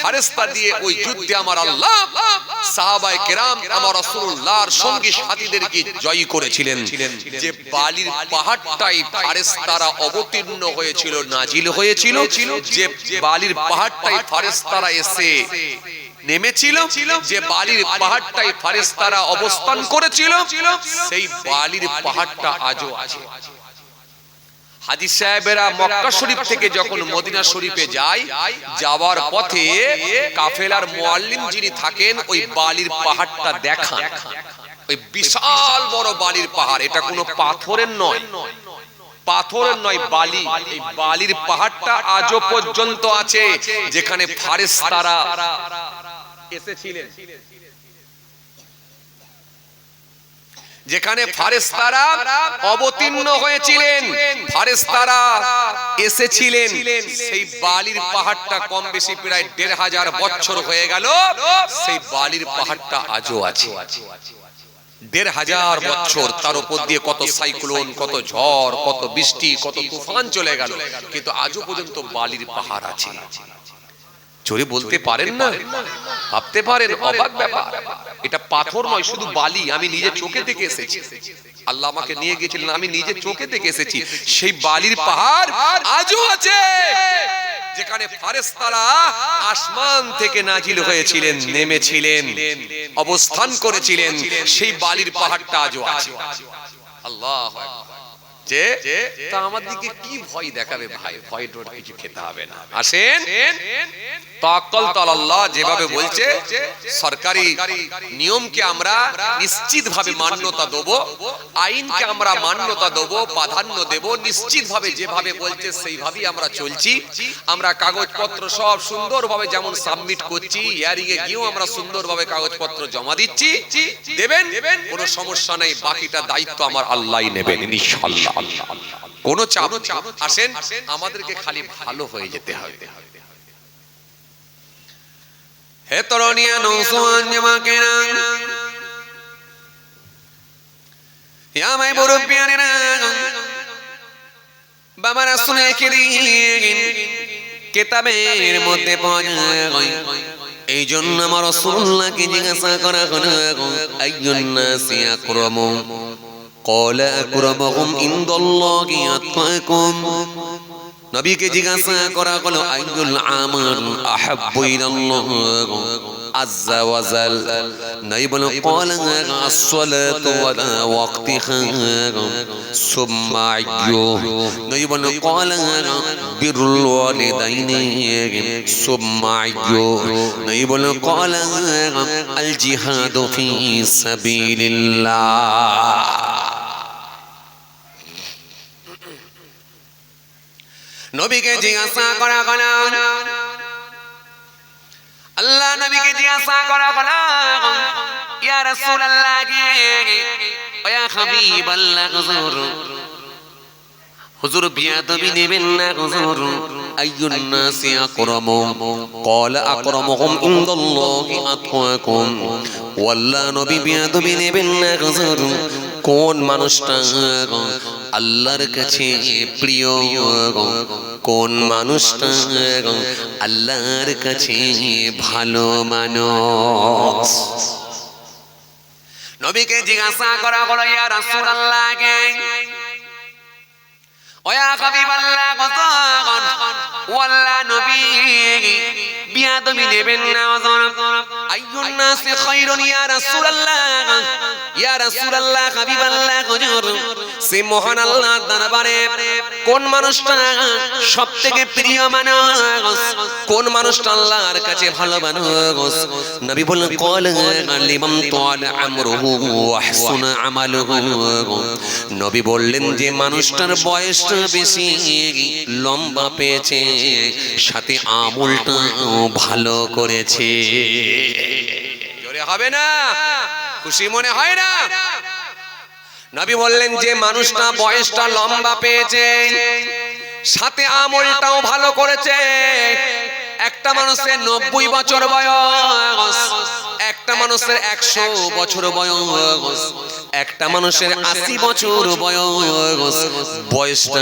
ফারেস্তা দিয়ে ওই যুদ্ধে আমার আল্লাহ সাহাবায়ে কেরাম আমার রাসূলুল্লাহর সঙ্গী সাথীদেরকে জয় করেছিলেন। যে বালির পাহাড়টাই ফারেস্তারা অবতীর্ণ হয়েছিল, নাজিল হয়েছিল, যে বালির পাহাড়টাই ফারেস্তারা এসে নেমেছিল, যে বালির পাহাড়টাই ফারেস্তারা অবস্থান করেছিল, সেই বালির পাহাড়টা আজও আছে। হাজী সাহেবেরা মক্কা শরীফ থেকে যখন মদিনা শরীফে যায়, যাওয়ার পথে কাফেলার মুআল্লিম যিনি থাকেন ওই বালির পাহাড়টা দেখান। ওই বিশাল বড় বালির পাহাড়, এটা কোনো পাথরের নয়, পাথরের নয়, বালি। এই বালির পাহাড়টা আজও পর্যন্ত আছে, যেখানে ফারেস্তারা এসেছিলেন, যেখানে ফারেস্তারা অবতীর্ণ হয়েছিলেন, ফারেস্তারা এসেছিলেন। সেই বালির পাহাড়টা কম বেশি প্রায় ১৫০০ বছর হয়ে গেল, সেই বালির পাহাড়টা আজও আছে। ১৫০০ বছর, তার উপর দিয়ে কত সাইক্লোন, কত ঝড়, কত বৃষ্টি, কত তুফান চলে গেল, কিন্তু আজও পর্যন্ত বালির পাহাড় আছে। চোরে বলতে পারেন না, ভাবতে পারেন, অবাক ব্যাপার। এটা পাথর নয়, শুধু বালি। আমি নিজে চোখে দেখে এসেছি, আল্লাহ আমাকে নিয়ে গিয়েছিলেন, আমি নিজে চোখে দেখে এসেছি। সেই বালির পাহাড় আজও আছে, যেখানে ফারেস্তারা আসমান থেকে নাজিল হয়েছিলেন, নেমেছিলেন, অবস্থান করেছিলেন। সেই বালির পাহাড়টা আজও আছে। আল্লাহু আকবার। যে তা আমার দিকে কি ভয় দেখাবে ভাই? ভয় ডর কিছু খেতে হবে না। আসেন, তাওয়াক্কালতু আলাল্লাহ যেভাবে বলছে, সরকারি নিয়মকে আমরা নিশ্চিতভাবে মান্যতা দেব, আইনকে আমরা মান্যতা দেব, প্রাধান্য দেব, নিশ্চিতভাবে যেভাবে বলছে সেইভাবেই আমরা চলছি। আমরা কাগজপত্র সব সুন্দরভাবে যেমন সাবমিট করছি, হিয়ারিং এ গিয়েও আমরা সুন্দরভাবে কাগজপত্র জমা দিচ্ছি, দেবেন, কোনো সমস্যা নেই। বাকিটা দায়িত্ব আমার আল্লাহই নেবেন ইনশাআল্লাহ। কোনো চাপ। আসেন, আমাদেরকে খালি ভালো হয়ে যেতে হবে। হে তরুণিয়া নওজওয়ান জামাকেরা, ইয়া মাই মুরব্বিয়ানেরা, বাবারা শুনে দিন, কিতাবের মধ্যে পাওয়া যায়। এই জন্য আমার রাসূলুল্লাহকে জিজ্ঞাসা করা হলো, আইয়ুন নাসি আকরামু? ক্বালা আকরামুহুম ইনদাল্লাহি আতকাকুম। নবীকে জিজ্ঞাসা করা হলো, আইয়ুল আমাল আহাব্বু ইলাল্লাহ আযজা ওয়া জাল? নবী বলেন, ক্বালা আস-সালাতু ওয়ালা ওয়াক্তিহা। সুম্মা আইয়ু? নবী বলেন, ক্বালা বিরুল ওয়ালিদাইনি। সুম্মা আইয়ু? নবী বলেন, ক্বালা আল জিহাদু ফি সাবিলিল্লাহ। নবীকে জিজ্ঞাসা করা হলো, আল্লাহ নবীকে জিজ্ঞাসা করা হলো, ইয়া রাসূলুল্লাহ, ইয়া হাবিবাল্লাহ, হুজুর বিয়াদবি নেবেন না হুজুর? আইয়ুন নাসি আকরামু? ক্বালা আকরামুহুম ইনদাল্লাহি আতকাকুম। ওয়াল্লাহ নবী বিয়াদবি নেবেন না হুজুর? কোন মানুষটা আল্লাহর কাছে প্রিয়, কোন মানুষটা আল্লাহর কাছে ভালো মানুষ? নবীকে জিজ্ঞাসা করা হলো, ইয়া রাসূলুল্লাহ, ওয়া হাবিবাল্লাহ, ওয়াল্লাহ নবী বিয়াদবি নেবেন না হুজুর? আইয়ুন নাসি খায়রুন ইয়া রাসূলুল্লাহ? ইয়া রাসূলুল্লাহ, হাবিবাল্লাহ হুজুর, সেই মহান আল্লাহর দরবারে কোন মানুষটা সবথেকে প্রিয় মানুষ, কোন মানুষটা আল্লাহর কাছে ভালো মানুষ? নবী বললেন ক্বাল লিমান তাআলা আমরুহু ওয়া হাসুনা আমালুহু। নবী বললেন যে মানুষটার বয়সটা বেশি, লম্বা পেয়েছে, সাথে আমলটা ভালো করেছে। জোরে হবে না? খুশি মনে হয় না? নবী বললেন যে মানুষটা বয়সটা লম্বা পেয়েছে, সাথে আমলটাও ভালো করেছে। একটা মানুষের 90 বছর বয়স, একটা মানুষের 100 বছর বয়স, একটা মানুষের 80 বছর বয়স, বয়সটা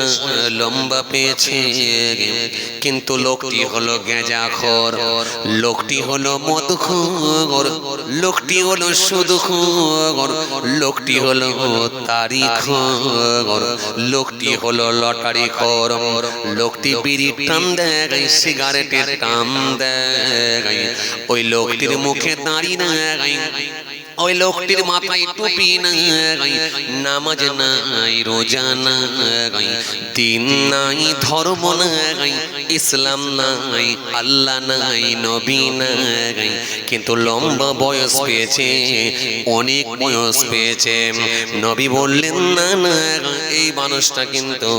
লম্বা পেয়েছে, কিন্তু লোকটি হলো গেঁজাখোর, লোকটি হলো মদখোর, লোকটি হলো সুদখোর, লোকটি হলো তারিখোর, লোকটি হলো লটারিখোর, লোকটি বিড়ি টান দেয়, সিগারেটের টান দেয়, ওই লোকটির মুখে দাঁড়ি নাই, ওই লোকটির মাথায় টুপি নাই, নামাজ নাই, রোজা নাই, দিন নাই, ধর্ম নাই, ইসলাম নাই, আল্লাহ নাই, নবী নাই, কিন্তু লম্বা বয়স পেয়েছে, অনেক বয়স পেয়েছে। নবী বললেন না না, এই মানুষটা কিন্তু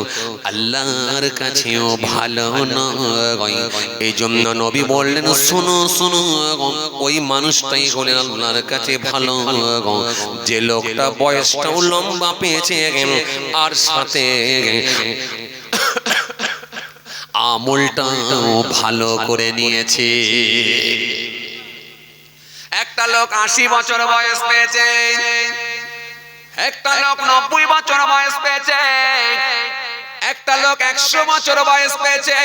আল্লাহর কাছেও ভালো নয়। এই জন্য নবী বললেন শোনো শোনো, ওই মানুষটাই হলেন আল্লাহর কাছে ভালো, যে লোকটা বয়সটাও লম্বা পেয়েছে আর সাথে আমলটাও ভালো করে নিয়েছে। একটা লোক 80 বছর বয়স পেয়েছে, একটা লোক 90 বছর বয়স পেয়েছে, একটা লোক 100 বছর বয়স পেয়েছে,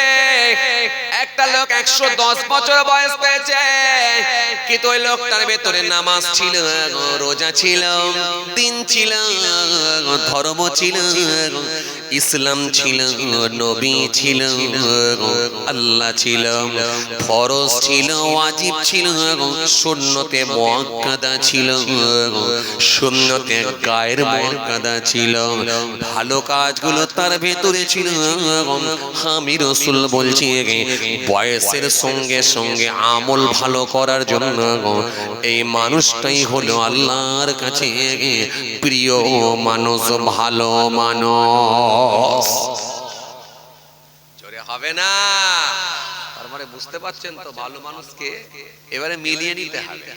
একটা লোক 110 বছর বয়স পেয়েছে, কিন্তু ওই লোকটার ভেতরে নামাজ ছিল, রোজা ছিল, দিন ছিল, ধর্ম ছিল, ইসলাম ছিল, নবী ছিল, আল্লাহ ছিল, ফরজ ছিল, ওয়াজিব ছিল, সুন্নতে মুআক্কাদা ছিল, সুন্নতে গায়ের মুআক্কাদা ছিল, ভালো কাজগুলো তার ভেতরে ছিল। আমি রাসূল বলছি বয়সের সঙ্গে সঙ্গে আমল ভালো করার জন্য এই মানুষটাই হলো আল্লাহর কাছে প্রিয় মানুষ, ভালো মানুষ। জোরে হবে না? তার মানে বুঝতে পারছেন তো ভালো মানুষকে এবারে মিলিয়ে নিতে হবে।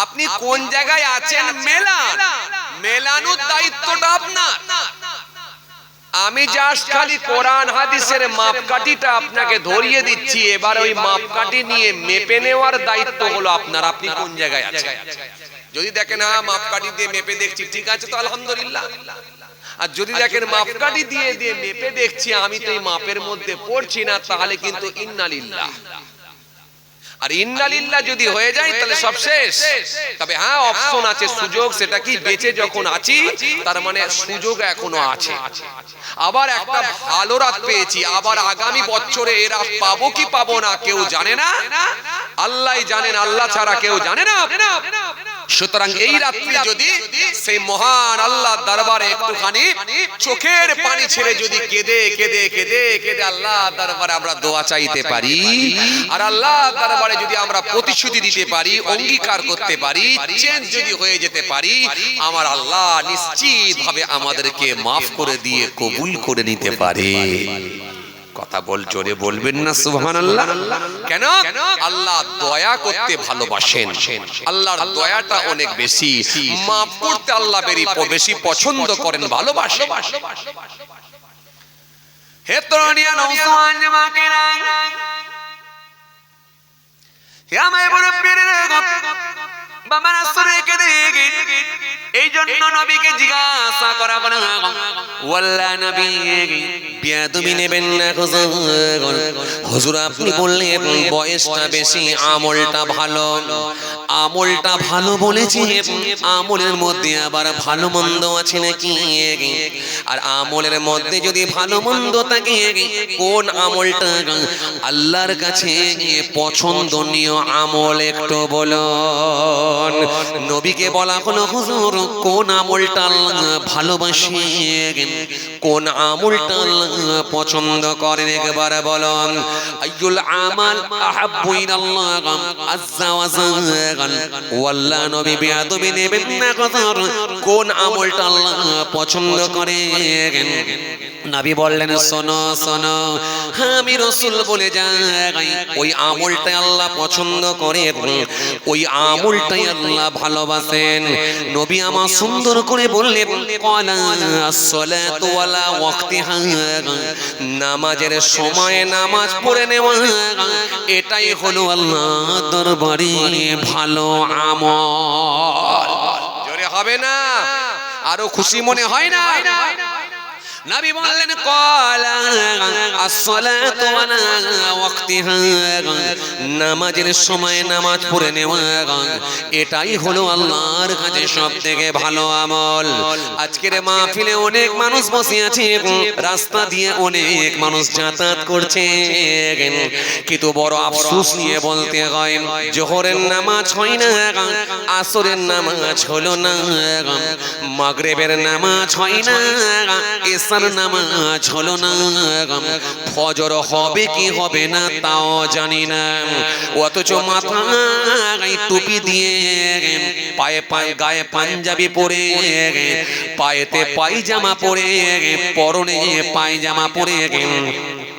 আপনি কোন জায়গায় আছেন মেলানোর দায়িত্বটা আপনার। আমি জাস্ট খালি কোরআন হাদিসের মাপকাঠিটা আপনাকে ধরিয়ে দিচ্ছি, এবার ওই মাপকাঠি নিয়ে মেপে নেওয়ার দায়িত্ব হলো আপনার। আপনি কোন জায়গায় আছেন? যদি দেখেন হ্যাঁ মাপকাঠি দিয়ে মেপে দেখছি, ঠিক আছে তো আলহামদুলিল্লাহ। আর যদি দেখেন মাপকাঠি দিয়ে দিয়ে মেপে দেখছি আমি তো এই মাপের মধ্যে পড়ছি না, তাহলে কিন্তু ইন্নালিল্লাহ। আর ইন্নালিল্লাহ যদি হয়ে যায় তাহলে সব শেষ। তবে হ্যাঁ অপশন আছে, সুযোগ, সেটা কি বেঁচে যখন আছি তার মানে সুযোগ এখনো আছে। আবার একটা ভালো রাত পেয়েছি, আবার আগামী বছরে এরা পাবো কি পাবো না কেউ জানে না, আল্লাহই জানেন, আল্লাহ ছাড়া কেউ জানে না। সুতরাং এই রাত্রি যদি সেই মহান আল্লাহর দরবারে একটুখানি চোখের পানি ছেড়ে যদি কেঁদে কেঁদে কেঁদে কেঁদে আল্লাহর দরবারে আমরা দোয়া চাইতে পারি, আর আল্লাহর দরবারে যদি আমরা প্রতিশ্রুতি দিতে পারি, অঙ্গীকার করতে পারি, চেঞ্জ যদি হয়ে যেতে পারি, আমার আল্লাহ নিশ্চিতভাবে আমাদেরকে মাফ করে দিয়ে কবুল করে নিতে পারে। কথা বল, জোরে বলবেন না সুবহানাল্লাহ? কেন? আল্লাহ দয়া করতে ভালোবাসেন, আল্লাহর দয়াটা অনেক বেশি, মাফ করতে আল্লাহ বেশি পছন্দ করেন, ভালোবাসেন। হে তরুণিয়া নওজওয়ান জামাকেরা, হে আমার মুরব্বিরা, বাবারা শুনে কেঁদে, এই জন্য নবীকে জিজ্ঞাসা করা বলে ওয়াল্লাহ নবী বেয়াদবি নেবেন না হুজুর, আপনি বললেন বয়সটা বেশি, আমলটা ভালো। আমলটা ভালো বলেছি, আমলের মধ্যে আবার ভালো মন্দ আছে নাকি? আর আমলের মধ্যে যদি ভালো মন্দ থাকে, কোন আমলটা আল্লাহর কাছে পছন্দনীয় আমল একটু বলুন। নবীকে বলা হলো হুজুর কোন আমলটা আল্লাহ ভালোবাসেন, কোন আমলটা আল্লাহ পছন্দ করেন, একবার বলুন। আইয়ুল আমাল আহাব্বু ইলাল্লাহ আযজা ওয়া জাল। ওয়াল্লাহ নবী বেয়াদবি নেবেন না হুজুর, কোন আমলটা আল্লাহ পছন্দ করেন? নবী বললেন শোনো শোনো, আমি রাসূল বলে যাই ওই আমলটা আল্লাহ পছন্দ করেন, ওই আমলটাই আল্লাহ ভালোবাসেন। নবী আমার সুন্দর করে বললেন ক্বালা as-সালাতু ওয়ালা ওয়াক্তিহা, নামাজের সময়ে নামাজ পড়ে নেওয়া, এটাই হলো আল্লাহর দরবারে ভালো আমল। জোরে হবে না? আরো খুশি মনে হয় না? নবী বললেন ক্বালা as-সালাতু ওয়ালা ওয়াক্তিহা, নামাজের সময় নামাজ পড়ে নেওয়া, এটাই হলো আল্লাহর কাছে সবথেকে ভালো আমল। আজকের মাহফিলে অনেক মানুষ বসে আছে, রাস্তা দিয়ে অনেক মানুষ যাতায়াত করছে, কিন্তু বড় আফসোস নিয়ে বলতে হয় জোহরের নামাজ হয় না, আসরের নামাজ হলো না, মাগরিবের নামাজ হয় না, নামাজ হলো না, ফজর হবে কি হবে না তাও জানি না, অথচ মাথায় টুপি দিয়ে, পায়ে পায়ে গায়ে পাঞ্জাবি পরে, পায়েতে পায়জামা পরে, পরনে পায়জামা পরে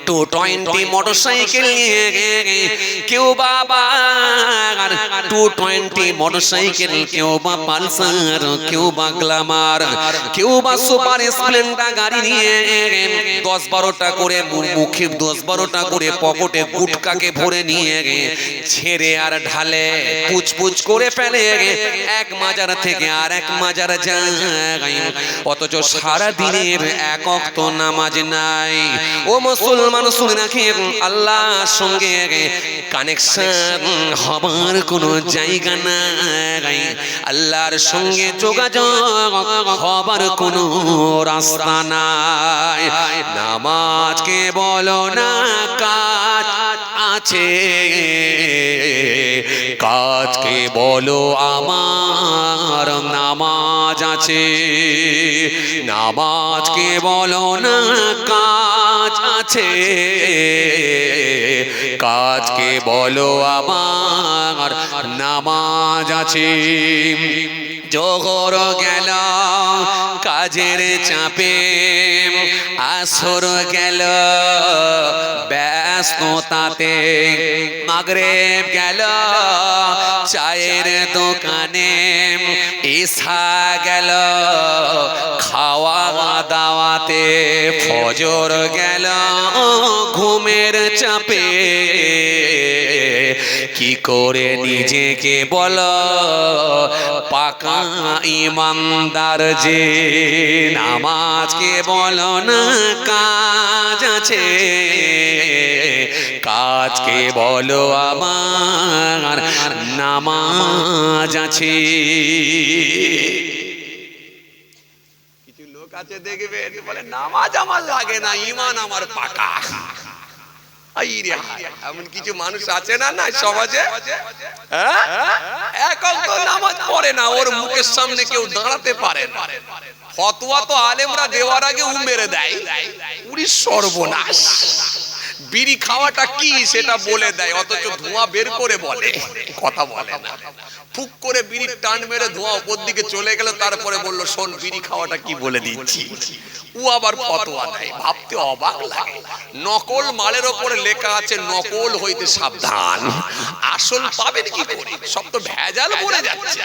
220 মোটরসাইকেল নিয়ে কেউ বাবা 220 মোটরসাইকেল, কেউ বা পালসার, কেউ বা গ্ল্যামার, কেউ বা সুপার স্প্লেন্ডার গাড়ি নিয়ে 10-12টা করে মুখে 10-12টা করে পকেটে গুটকাকে ভরে নিয়ে ছেড়ে আর ঢালে পুচপুচ করে ফেলে, এক মাজার থেকে আর এক মাজার যায়, অথচ সারা দিনের এক ওয়াক্ত নামাজ নাই। ও মুসলমান শুনে রাখেন, আল্লাহর সঙ্গে কানেকশন হবার কোনো জায়গা নাই, আল্লাহর সঙ্গে যোগাযোগ হবার কোনো রাস্তা নাই। নামাজকে বলো না কাজ আছে, কাজকে বলো আমার নামাজ আছে, নামাজকে বলো না কাজ আছে, কাজকে বলো আমার নামাজ আছে। জোহর গেল কাজের চাপে, আসর গেল ব্যস্ততাতে, মাগরিব গেল চায়ের দোকানে, ঈশা গেল খাওয়া দাওয়াতে, ফজর গেল ঘুমের চাপে, কি করে নিজেকে বলো পাকা ইমানদার যে? নামাজকে বলো না কাজ আছে, কাজকে বলো আমার নামাজ আছে। কিছু লোক আছে দেখবেন বলে নামাজ আমার লাগে না, ঈমান আমার পাকা। এমন কিছু মানুষ আছে না না সমাজে, এক ওয়াক্ত নামাজ পড়ে না, ওর মুখের সামনে কেউ দাঁড়াতে পারে না, ফতোয়া তো আলেমরা দেওয়ার আগে উ মেরে দেয়, উরি সর্বনাশ। বিড়ি খাওয়াটা কি সেটা বলে দেয়, অথচ ধোঁয়া বের করে বলে, কথা বলে না। ফুক করে বিড়ির টান মেরে ধোঁয়া উপর দিকে চলে গেল, তারপরে বললো শোন বিড়ি খাওয়াটা কি বলে দিচ্ছি। ও আবার ফতোয়া দেয়, ভাবতে অবাক লাগে। নকল মালের ওপরে লেখা আছে নকল হইতে সাবধান, আসল পাবেন কি করে? সব তো ভেজাল পড়ে যাচ্ছে।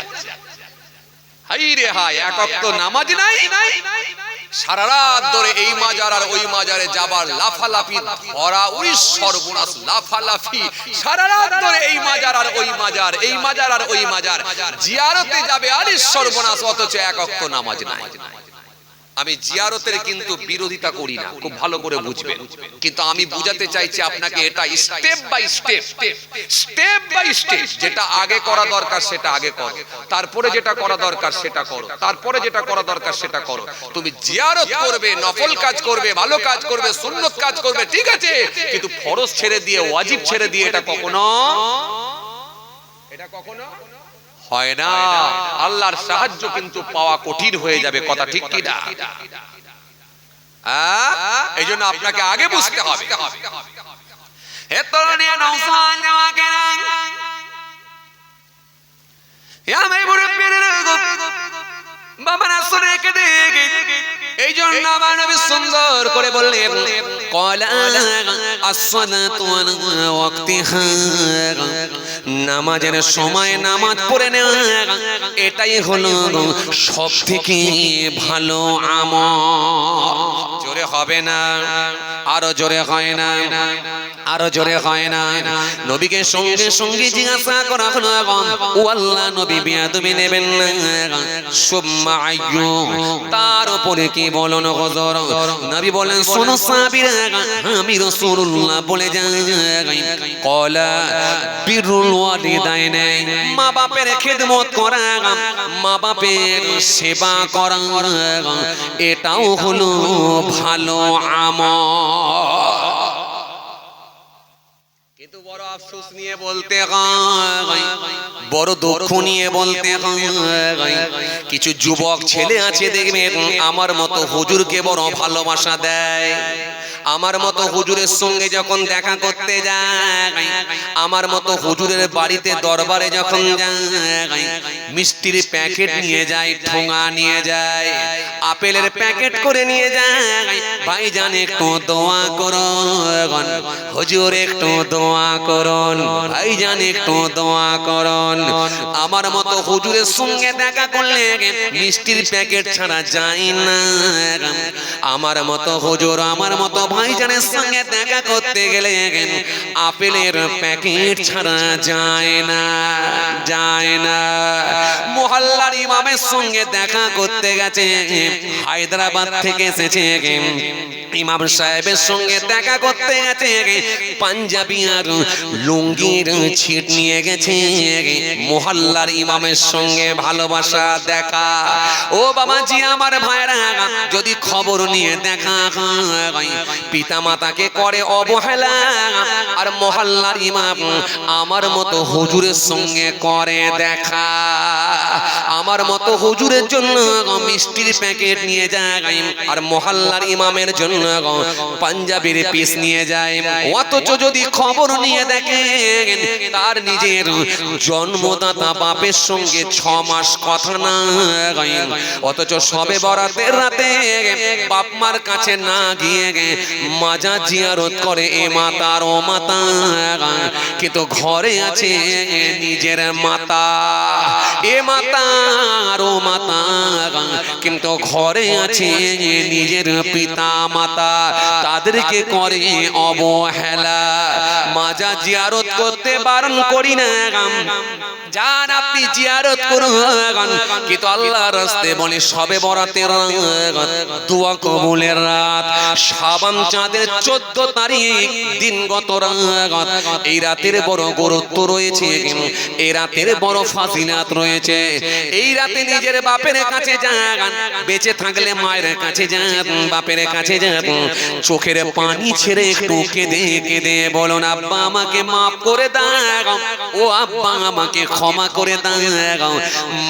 হাই রে হাই, এক ওয়াক্ত নামাজ নাই, সারা রাত ধরে এই মাজার আর ওই মাজারে যাবার লাফালাফি, ধরা উড়ি সর্বনাশ, লাফালাফি সারা রাত ধরে এই মাজার আর ওই মাজার, এই মাজার আর ওই মাজার, জিয়ারতে যাবে আরে সর্বনাশ, অথচ এক ওয়াক্ত নামাজ নাই। আমি জিয়ারতের কিন্তু বিরোধিতা করি না, খুব ভালো করে বুঝবেন, কিন্তু আমি বুঝাতে চাইছি আপনাকে এটা step by step, step by step, যেটা আগে করা দরকার সেটা আগে করো, তারপরে যেটা করা দরকার সেটা করো, তারপরে যেটা করা দরকার সেটা করো। তুমি জিয়ারত করবে, নফল কাজ করবে, ভালো কাজ করবে, সুন্নত কাজ করবে, ঠিক আছে, কিন্তু ফরজ ছেড়ে দিয়ে, ওয়াজিব ছেড়ে দিয়ে এটা কখনো হয় না। আল্লাহর সাহায্য কিন্তু পাওয়া কঠিন হয়ে যাবে, কথা ঠিক কি না? এই জন্য আপনাকে আগে বুঝতে হবে। এই জন্য আমার নবী সুন্দর করে বললেন, নামাজের সময় নামাজ পড়ে নেওয়া এটাই হলো সব থেকে ভালো আমল। জোরে হবে না, আরো জোরে হয় না, আরো জোরে হয় না। নবীকে সঙ্গে সঙ্গে জিজ্ঞাসা করা হলো, ও আল্লাহ নবী বিয়াদবি নেবেন না? সুম্মা আইয়ু, তার উপরে কি বলুন হুজুর? নবী বলেন, শোনো সাহাবীরা, আমি রাসূলুল্লাহ বলে যাই, ক্বালা বিরুল ওয়ালিদাইনি, মা বাপের খিদমত করা, মা বাপের সেবা করা, এটাও হলো ভালো আমল। কিন্তু বড় আফসোস নিয়ে বলতে হয়, বড় দুঃখ নিয়ে বলতে হয়, কিছু যুবক ছেলে আছে দেখবেন আমার মতো হুজুরকে বড় ভালোবাসা দেয়, আমার মতো হুজুরের সঙ্গে যখন দেখা করতে যায়, আমার মতো হুজুরের বাড়িতে দরবারে যখন যায়, মিষ্টির প্যাকেট নিয়ে যায়, ঠোঙা নিয়ে যায়, আপেলের প্যাকেট করে নিয়ে যায়, ভাইজান একটু দোয়া করুন, হুজুর একটু দোয়া করুন, ভাইজান একটু দোয়া করুন। আমার মতো হুজুরের সঙ্গে দেখা করলে মিষ্টির প্যাকেট ছাড়া যায় না, আমার মতো হুজুর, আমার মতো ভাইজানের সঙ্গে দেখা করতে গেলে আপেলের প্যাকেট ছাড়া যায় না, যায় না। মহল্লার ইমামের সঙ্গে দেখা করতে গেছে, হায়দ্রাবাদ থেকে এসেছে, ইমাম সাহেবের সঙ্গে দেখা করতে গেছে, পাঞ্জাবি আর লুঙ্গির ছিট নিয়ে গেছে, মহল্লার ইমামের সঙ্গে ভালোবাসা দেখা। ও বাবাজি, আমার ভাইরা, যদি খবর নিয়ে দেখা হয়, পিতা মাতাকে করে অবহেলা, আর মহল্লার ইমাম আমার মতো হুজুরের সঙ্গে করে দেখা, আমার মতো হুজুরের জন্য মিষ্টির প্যাকেট নিয়ে যায়, আর মহল্লার ইমামের জন্য পাঞ্জাবির পিস নিয়ে যায়। অথচ যদি খবর নিয়ে দেখেন, তার নিজের জন্মদাতা বাপের সঙ্গে 6 মাস কথা না, অথচ সবে বরাতের রাতে বাপ মার কাছে না গিয়ে মাজা জিয়ারত করে এ মাতার ও মাতা, কিন্তু ঘরে আছে নিজের মাতা, এ মাতার ও মাতা, কিন্তু ঘরে আছে নিজের পিতা মাতা, তাদেরকে করে অবহেলা। মাজা জিয়ারত করতে বারণ করি না, যান আপনি জিয়ারত করুন, কিন্তু আল্লাহর রাস্তায় বলে সবে বরাতের রাত, দোয়া কবুলের রাত, শাবান চাঁদের 14 তারিখ দিনগত রাত, এই রাতের বড় গুরুত্ব রয়েছে, এই রাতের বড় ফাজিলাত রয়েছে। এই রাতে নিজের বাপের কাছে যান, বেঁচে থাকলে মায়ের কাছে যান, বাপের কাছে যান, চোখের পানি ছেড়ে একটু কেঁদে কেঁদে বলুন, আব্বা আমাকে মাফ করে দাও, ও আব্বা আমাকে ক্ষমা করে দাও,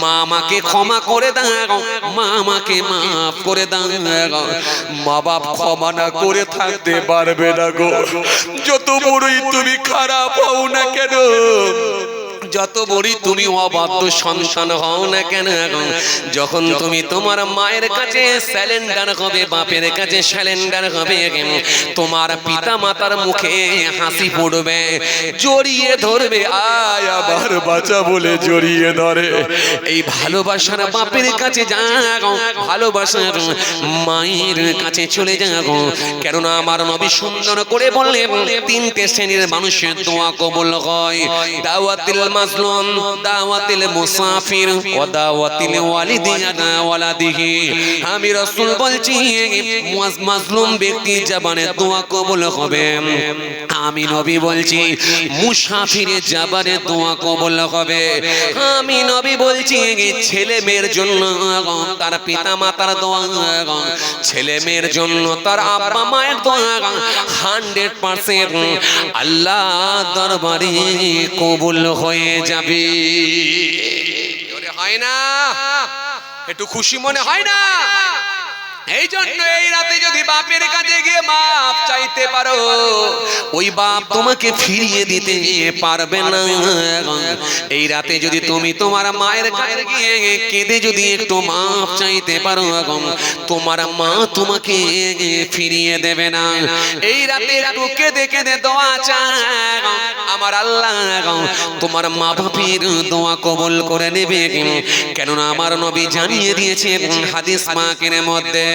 মা আমাকে ক্ষমা করে দাও, মা আমাকে মাফ করে দাও। মা বাপ ক্ষমা না করে থাকতে পারবে না গো, যত বড়ই তুমি খারাপ হও না কেন, যত বড়ই তুমি অবাধ্য সন্তান হও না কেন, যখন তুমি তোমার মায়ের কাছে স্যালেন্ডার হবে, বাপের কাছে স্যালেন্ডার হবে, তোমার পিতা মাতার মুখে হাসি ফুটবে, জড়িয়ে ধরবে, আয় আবার বাঁচা বলে জড়িয়ে ধরে। এই ভালোবাসার বাপের কাছে যাও, ভালোবাসার মায়ের কাছে চলে যাও, কেননা আমার নবী সুন্দর করে বললেন 3টে শ্রেণীর মানুষের দোয়া কবুল হয়। দাওয়াতুল মাজলুম দাওয়াতিল মুসাফির ওয়া দাওয়াতিল ওয়ালিদি আলা ওয়ালাদিহি আমি রাসূল বলছি মাজলুম ব্যক্তি জবানে দোয়া কবুল হবে আমি নবী বলছি মুসাফিরের জবানে দোয়া কবুল হবে আমি নবী বলছি ছেলে মেয়ের জন্য তার পিতা মাতার দোয়া ছেলে মেয়ের জন্য তার আব্বা মায়ের দোয়া 100% আল্লাহ দরবারে কবুল হয়ে যাবে হয় না একটু খুশি মনে হয় না এই জন্য এই রাতে যদি বাপের কাছে গিয়ে মাপ চাইতে পারো ওই বাপ তোমাকে ফিরিয়ে দিতে পারবে না এই রাতে যদি তুমি তোমার মায়ের কাছে গিয়ে কেঁদে যদি একটু মাপ চাইতে পারো তোমার মা তোমাকে ফিরিয়ে দেবে না এই রাতে একটু কেঁদে কেঁদে দোয়া চাও আমার আল্লাহ তোমার মা বাপের দোয়া কবুল করে নেবে কেননা আমার নবী জানিয়ে দিয়েছে হাদিস পাকের মধ্যে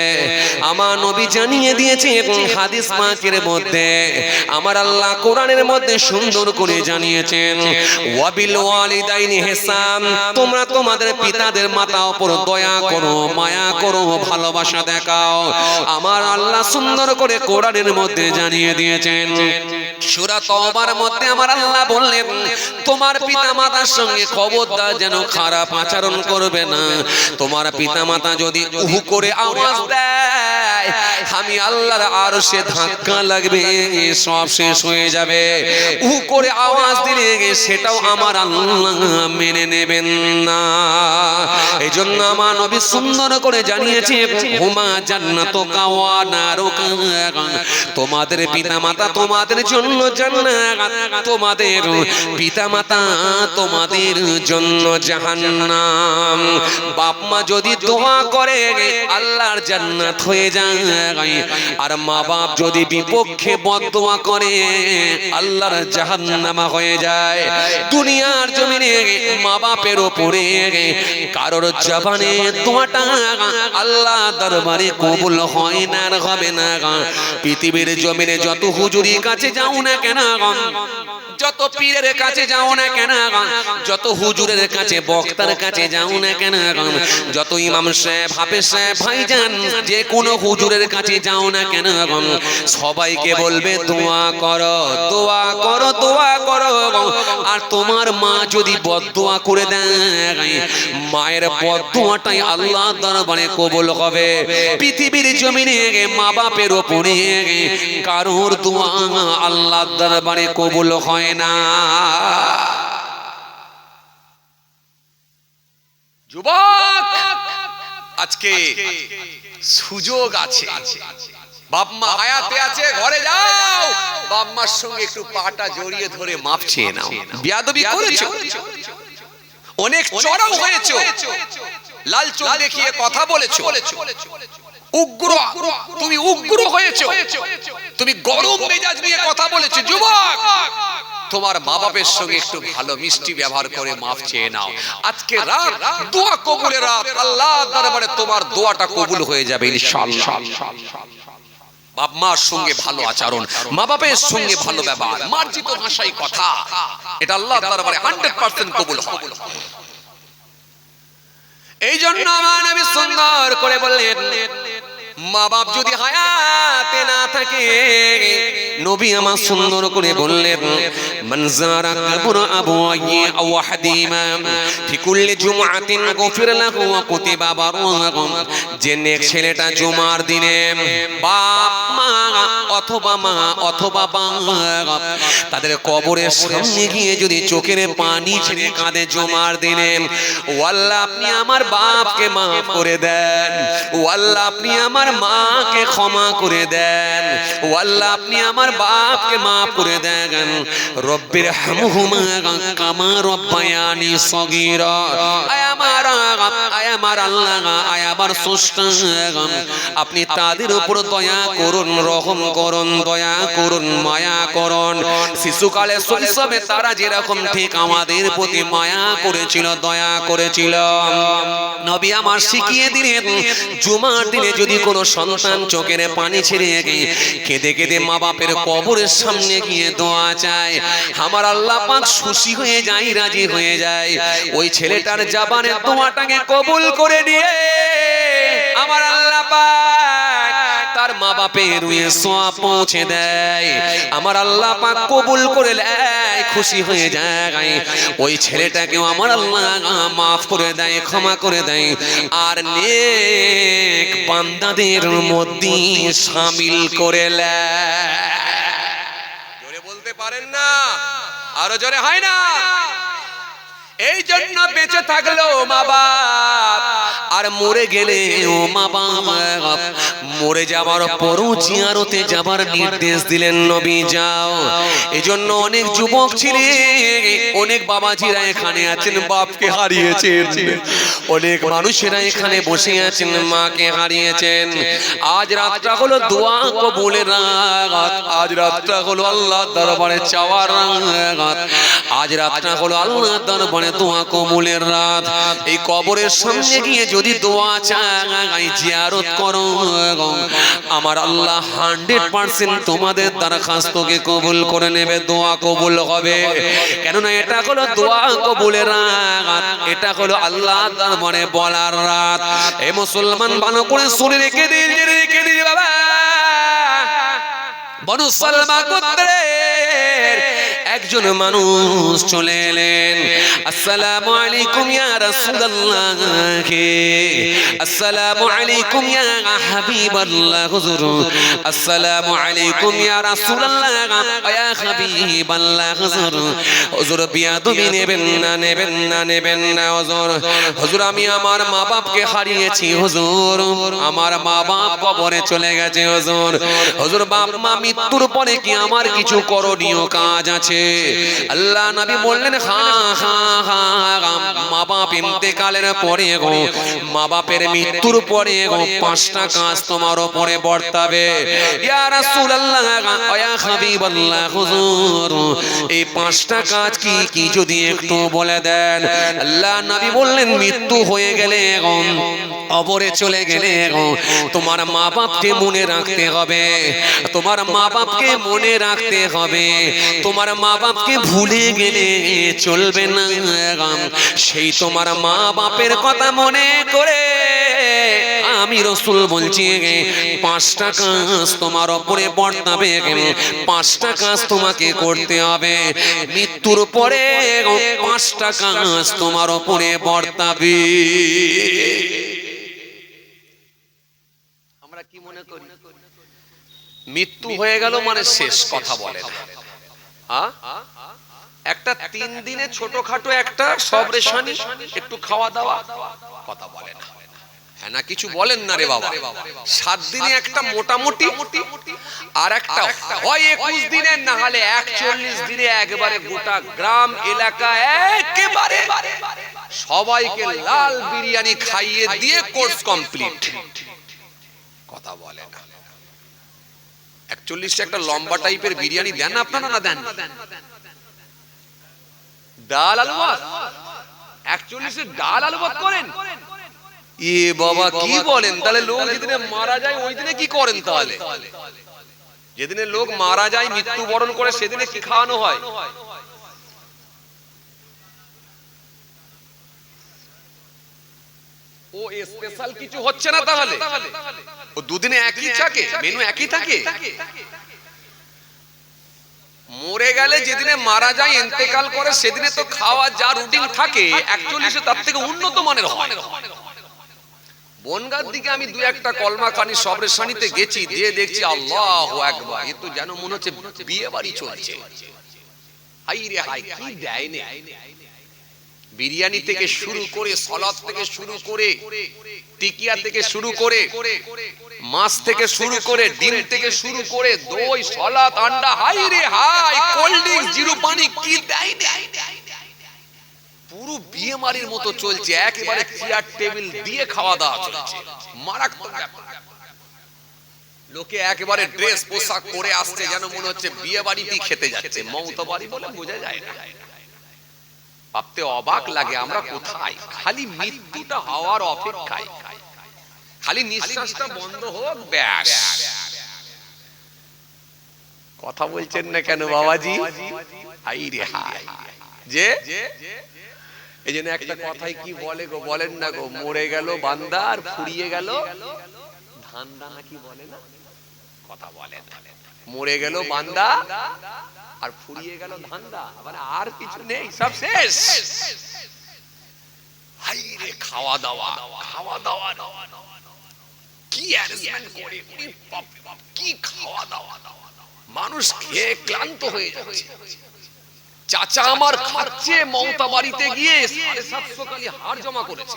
আমার নবী জানিয়ে দিয়েছে হাদিস পাকের মধ্যে আমার আল্লাহ কোরআনের মধ্যে সুন্দর করে জানিয়েছেন ওয়াবিল ওয়ালিদাইনি ইহসান তোমরা তোমাদের পিতাদের মাথার উপর দয়া করো মায়া করো ভালোবাসা দেখাও আমার আল্লাহ সুন্দর করে কোরআনের মধ্যে জানিয়ে দিয়েছেন সূরা তওবার মধ্যে আমার আল্লাহ বললেন তোমার পিতামাতার সঙ্গে খবরদার যেন খারাপ আচরণ করবে না তোমার পিতামাতা যদি উহু করে আওয়াজ দেয় আমি আল্লাহর আরশে ধাক্কা লাগবে সব শেষ হয়ে যাবে উহু করে আওয়াজ দিলে সেটাও আমার আল্লাহ মেনে নেবেন না এইজন্য আমার নবী সুন্দর করে জানিয়েছে হুমা জান্নাতুকা ওয়া নারুকা তোমাদের পিতামাতা তোমাদের জন্য জান্নাত তোমাদের পিতামাতা তোমাদের জন্য জাহান্নাম বাপ মা যদি দোয়া করে আল্লাহর জান্নাত হয়ে যায় আর মা বাপ যদি বিপক্ষে বদদোয়া করে আল্লাহর জাহান্নাম হয়ে যায় দুনিয়ার জমিনে মা বাপের উপরে কারোর জবানে দোয়াটা আল্লাহ দরবারে কবুল হয় না আর হবে না পৃথিবীর জমিনে যত হুজুরির কাছে যাও না কেন যত পীরের কাছে যাও না কেন যত হুজুরের কাছে বক্তার কাছে যাও না কেন যত ইমাম সাহেব হাফেজ সাহেব ভাইজান যে কোন হুজুরের কাছে যাও না কেন সবাইকে বলবে দোয়া করো দোয়া করো দোয়া করো আর তোমার মা যদি বদদোয়া করে দেয় মায়ের বদদোয়াটাই আল্লাহ দরবারে কবুল হবে পৃথিবীর জমিনে মা বাপের উপরে কারোর দোয়া আল্লাহ দরবারে কবুল হয় না যুবক আজকে সুযোগ আছে বাপ মা হায়াতে আছে ঘরে যাও বাপ মার সঙ্গে একটু পাটা জড়িয়ে ধরে মাপ চেয়ে নাও বিয়াদবি করেছো অনেক চড়াও হয়েছো লাল চোখ দেখিয়ে কথা বলেছো উগ্র তুমি উগ্র হয়েছো তুমি গরম মেজাজ নিয়ে কথা বলেছো যুবক তোমার মা বাপের সঙ্গে একটু ভালো মিষ্টি ব্যবহার করে মাফ চেয়ে নাও আজকে রাত দোয়া কবুলের রাত আল্লাহ দরবারে তোমার দোয়াটা কবুল হয়ে যাবে ইনশাআল্লাহ বাপ মার সঙ্গে ভালো আচরণ মা বাপের সঙ্গে ভালো ব্যবহার মার্জিত ভাষায় কথা এটা আল্লাহ দরবারে 100% কবুল হবে এই জন্য আমার নবী সুন্দর করে বললেন মা বাপ যদি হায়াতে না থাকে নবী আমার সুন্দর করে বললেন মান যারা কবর আবওয়াই আও হাদিমা ফি কুল্লি জুমআতিন গফির লাহু ওয়া কুতিবা বারুহু যে নেক ছেলেটা জুমার দিনে বাপ মা অথবা বাপ তাদের কবরের সামনে গিয়ে যদি চোখের পানি ছেড়ে কাঁদে জুমার দিনে ও আল্লাহ আপনি আমার বাপকে মাফ করে দেন ও আল্লাহ আপনি আমার মাকে ক্ষমা করে দেন ও আল্লাহ আপনি আমার বাপকে মাফ করে দেন রব্বির হামহুমা কামা রব্বায়ানি সগীরা আয় আমার আল্লাহ আয় আমার স্রষ্টা আপনি তাদের উপর দয়া করুন রহম করুন, দয়া করুন, মায়া করুন। শিশুকালে শৈশবে তারা যেরকম ঠিক আমাদের প্রতি মায়া করেছিল, দয়া করেছিল। নবী আমার শিখিয়ে দিলেন, জুমার দিনে যদি কোনো সন্তান চোখের পানি ছেড়ে কেঁদে কেঁদে মা বাপের কবরের সামনে গিয়ে দোয়া চায়, আমার আল্লাহ পাক খুশি হয়ে যায়, রাজি হয়ে যায়। ওই ছেলেটার জবানের দোয়াটাকে কবুল করে নিয়ে আমার আল্লাহ পাক তার মা বাপের রুহে সওয়াব পৌঁছে দেয়। আমার আল্লাহ পাক কবুল করে নেয়, খুশি হয়ে যায়। ওই ছেলেটাকেও আমার আল্লাহ মাফ করে দেয়, ক্ষমা করে দেয়, আর নেক বান্দাদের মধ্যে শামিল করে নেয়। জোরে বলতে পারেন না? আরো জোরে হয় না? এই জন্য বেঁচে থাকলেও মা বাপ, আর মরে গেলে ও মা বাপ, মরে যাবার পরও জিয়ারতে যাবার নির্দেশ দিলেন নবী, যাও। এই জন্য অনেক যুবক ছিলেন, অনেক বাবাজিরা এখানে আছেন, বাপকে হারিয়েছেন। অনেক মানুষেরা এখানে বসে আছেন, মাকে হারিয়েছেন। আজ রাতটা হলো দোয়া কবুলের রাত, আজ রাতটা হলো আল্লাহর দরবারে চাওয়ার রাত, আজ রাতটা হলো আল্লাহর দরবারে দোয়া কবুলের রাত। এই কবরের সামনে গিয়ে যদি দোয়া চাই, জিয়ারত করো, আমার আল্লাহ 100% তোমাদের দরখাস্তকে কবুল করে নেবে, দোয়া কবুল হবে। কেননা এটা হলো দোয়া কবুলের রাত, এটা হলো আল্লাহ দরবারে বলার রাত। এই মুসলমান ভালো করে শুনে রেখে দিন, রেখে দিন বাবা। বনু সালমা গোত্রের একজন মানুষ চলে এলেন, আসসালামু আলাইকুম ইয়া রাসূলুল্লাহ, আসসালামু আলাইকুম ইয়া হাবিবাল্লাহ, হুজুর আসসালামু আলাইকুম ইয়া রাসূলুল্লাহ, ইয়া হাবিবাল্লাহ, হুজুর। হুজুর বিয়াদবি নেবেন না, নেবেন না, নেবেন না হুজুর। হুজুর আমি আমার মা বাপকে হারিয়েছি হুজুর, আমার মা বাপ কবরে চলে গেছে হুজুর। হুজুর বাপ মা মৃত্যুর পরে কি আমার কিছু করণীয় কাজ আছে? আল্লাহ নবী বললেন, হ্যাঁ হ্যাঁ হ্যাঁ, মা বাপ ইন্তেকালের পরে গো, মা বাপের মৃত্যুর পরে গো 5টা কাজ তোমার উপরে বর্তাবে। ইয়া রাসূলুল্লাহ, ইয়া হাবিবাল্লাহ, হুজুর এই 5টা কাজ কি কি যদি একটু বলে দেন। আল্লাহ নবী বললেন, মৃত্যু হয়ে গেলে গো, কবরে চলে গেলে গো, তোমার মা বাপকে মনে রাখতে হবে, তোমার মা বাপকে মনে রাখতে হবে। তোমার মা বাপকে ভুলে গেলে চলবে না। সেই তোমার মা বাপের কথা মনে করে আমি রাসূল বলছি, 5টা কাজ তোমার উপরে বর্তাবে, 5টা কাজ তোমাকে করতে হবে। মৃত্যুর পরে 5টা কাজ তোমার উপরে বর্তাবে। আমরা কি মনে করি মৃত্যু হয়ে গেল মানে শেষ, কথা বলে না। একটা 3 দিনে ছোটখাটো একটা সবরেশানি, একটু খাওয়া দাওয়া, কথা বলে না। হ্যাঁ না, কিছু বলেন না রে বাবা। 7 দিনে একটা মোটামুটি, আর একটা হয় 21 দিনে, না হলে 41 দিনে একবারে গোটা গ্রাম এলাকা একেবারে সবাইকে লাল বিরিয়ানি খাইয়ে দিয়ে কোর্স কমপ্লিট, কথা বলে না। 41টা একটা লম্বা টাইপের বিরিয়ানি দেন আপনারা, না দেন? ডাল আলু ভাত 41 ডাল আলু ভাত করেন? এ বাবা কি বলেন? তাহলে লোক যেদিনে মারা যায় ওই দিনে কি করেন? তাহলে যেদিনে লোক মারা যায়, মৃত্যুবরণ করে, সেদিনে কি খাওয়ানো হয়? ও স্পেশাল কিছু হচ্ছে না? তাহলে ও দুদিনে একই থাকে, মেনু একই থাকে। মরে গেলে যেদিনে মারা যায়, ইন্তেকাল করে, সেদিনে তো খাওয়া যা রুটিন থাকে 41 তার থেকে উন্নত মানের হয়। বনগাঁর দিকে আমি 2-1টা কলমাকানি সবরেশানিতে গেছি, দিয়ে দেখছি আল্লাহু আকবার, এ তো যেন মনে হচ্ছে বিয়ে বাড়ি চলছে। হাই রে হাই, কি দেয় না! বিরিয়ানি থেকে শুরু করে, সালাদ থেকে শুরু করে, টিকিয়া থেকে শুরু করে, মাছ থেকে শুরু করে, ডিম থেকে শুরু করে, দই, সালাদ, আন্ডা, হাই রে হাই, কোল্ড ড্রিঙ্কস, জিরো পানি, কি দেয় না! পুরো বিয়ে বাড়ির মতো চলছে, একেবারে চেয়ার টেবিল দিয়ে খাওয়া দাওয়া চলছে, মারাত্মক ব্যাপার। লোকে একেবারে ড্রেস পোশাক পরে আসছে যেন মনে হচ্ছে বিয়ে বাড়িতেই খেতে যাচ্ছে, মমতা বাড়ি বলে বোঝা যায় না। ভাবতে অবাক লাগে আমরা কোথায়, খালি মৃত্যুটা হওয়ার অপেক্ষায়, খালি নিঃশ্বাসটা বন্ধ হোক ব্যাস। কথা বলছেন না কেন বাবাজি? হাই রে হাই, যে এই জন্য একটা কথাই কি বলে গো, বলেন না গো, মরে গেল বান্দা আর ফুরিয়ে গেল ধান্দা, নাকি বলে না? কথা বলেন, মরে গেল বান্দা আর ফুরিয়ে গেল ধান্দা, মানে আর কিছু নেই, সব শেষ। হাই রে খাওয়া দাওয়া, খাওয়া দাওয়া কি অ্যারেঞ্জমেন্ট করে, কি খাওয়া দাওয়া, মানুষ খেয়ে ক্লান্ত হয়ে যাচ্ছে। চাচা আমার খাচ্ছে, মমতা বাড়িতে গিয়ে 750 খালি হাড় জমা করেছে,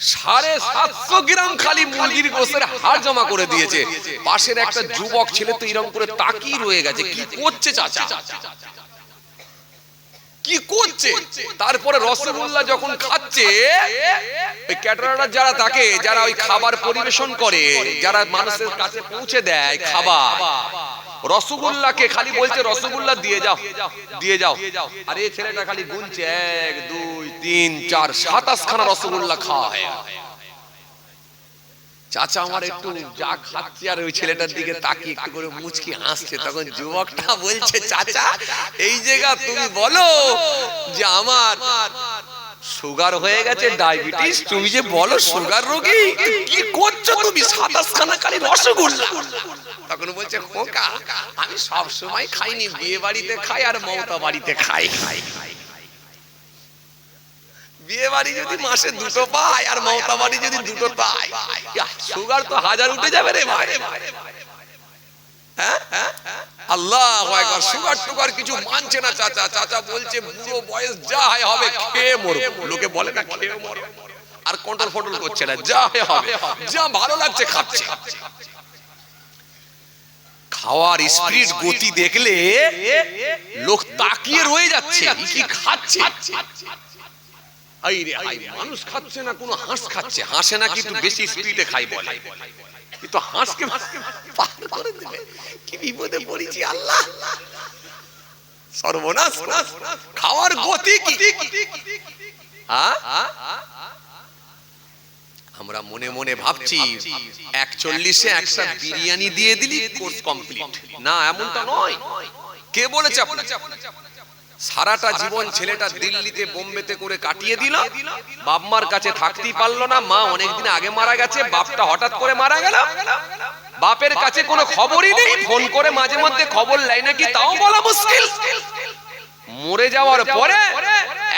750 গ্রাম খালি মুরগির গোশতের হাড় জমা করে দিয়েছে। পাশের একটা যুবক ছেলে তো এরকম করে তাকিয়ে রয়ে গেছে, কি করছে চাচা, কি করছে? তারপরে রসগোল্লা যখন খাচ্ছে, ওই ক্যাটারার যারা থাকে, যারা ওই খাবার পরিবেশন করে, যারা মানুষের কাছে পৌঁছে দেয় খাবার, রসগোল্লাকে খালি বলছে রসগোল্লা দিয়ে যাও, দিয়ে যাও। আর এই ছেলেটা খালি গুনছে 1 2 3 4 27 খানা রসগোল্লা খাওয়া হয়। চাচা আমার একটু যা খাচ্ছে আর ওই ছেলেটার দিকে তাকিয়ে একটু করে মুচকি হাসছে। তখন যুবকটা বলছে, চাচা এই জায়গা তুমি বলো যে আমার সুগার হয়ে গেছে, ডায়াবেটিস, তুমি যে বলো সুগার রোগী, কি করছো তুমি 27 খানা খালি রসগোল্লা? তখন বলছে, খোকা আমি সব সময় খাইনি, বিয়ে বাড়িতে খাই আর মমতা বাড়িতে খাই। বিয়ে বাড়ি যদি মাসে 2টো পায় আর মমতা বাড়ি যদি 2টো পায়, সুগার তো 1000 উঠে যাবে রে ভাই। আল্লাহু আকবার, সুগার টুগার কিছু মানছে না চাচা। চাচা বলছে বুড়ো বয়স যা হয় হবে, খেয়ে মরবো। লোকে বলে না খেয়ে মরবো, আর কন্ট্রোল ফন্ট্রোল করছে না, যা হয় হবে, যা ভালো লাগছে খাচ্ছে। খাওয়ার স্পিড গতি দেখলে লোক তাকিয়ে রয়ে যাচ্ছে, কি খাচ্ছে। মানুষ খাচ্ছে না, কোন হাঁস খাচ্ছে, হাঁসে নাকি একটু বেশি স্পিডে খাই বলে, কিন্তু হাঁসকে পার করে দিলে কি বিপদে পড়েছি আল্লাহ, সর্বনাশ। খাওয়ার গতি কি! আমরা মনে মনে ভাবছি 41-এ একটা বিরিয়ানি দিয়ে দিলি কোর্স কমপ্লিট, না এমনটা নয়। কে বলেছে? সারাটা জীবন ছেলেটা দিল্লিতে বোম্বেতে করে কাটিয়ে দিল, বাপ মার কাছে থাকতেই পারলো না, মা অনেকদিন আগে মারা গেছে, বাপটা হঠাৎ করে মারা গেল, বাপের কাছে কোনো খবরই নেই, ফোন করে মাঝে মধ্যে খবর লাই নাকি তাও বলা মুশকিল। মরে যাওয়ার পরে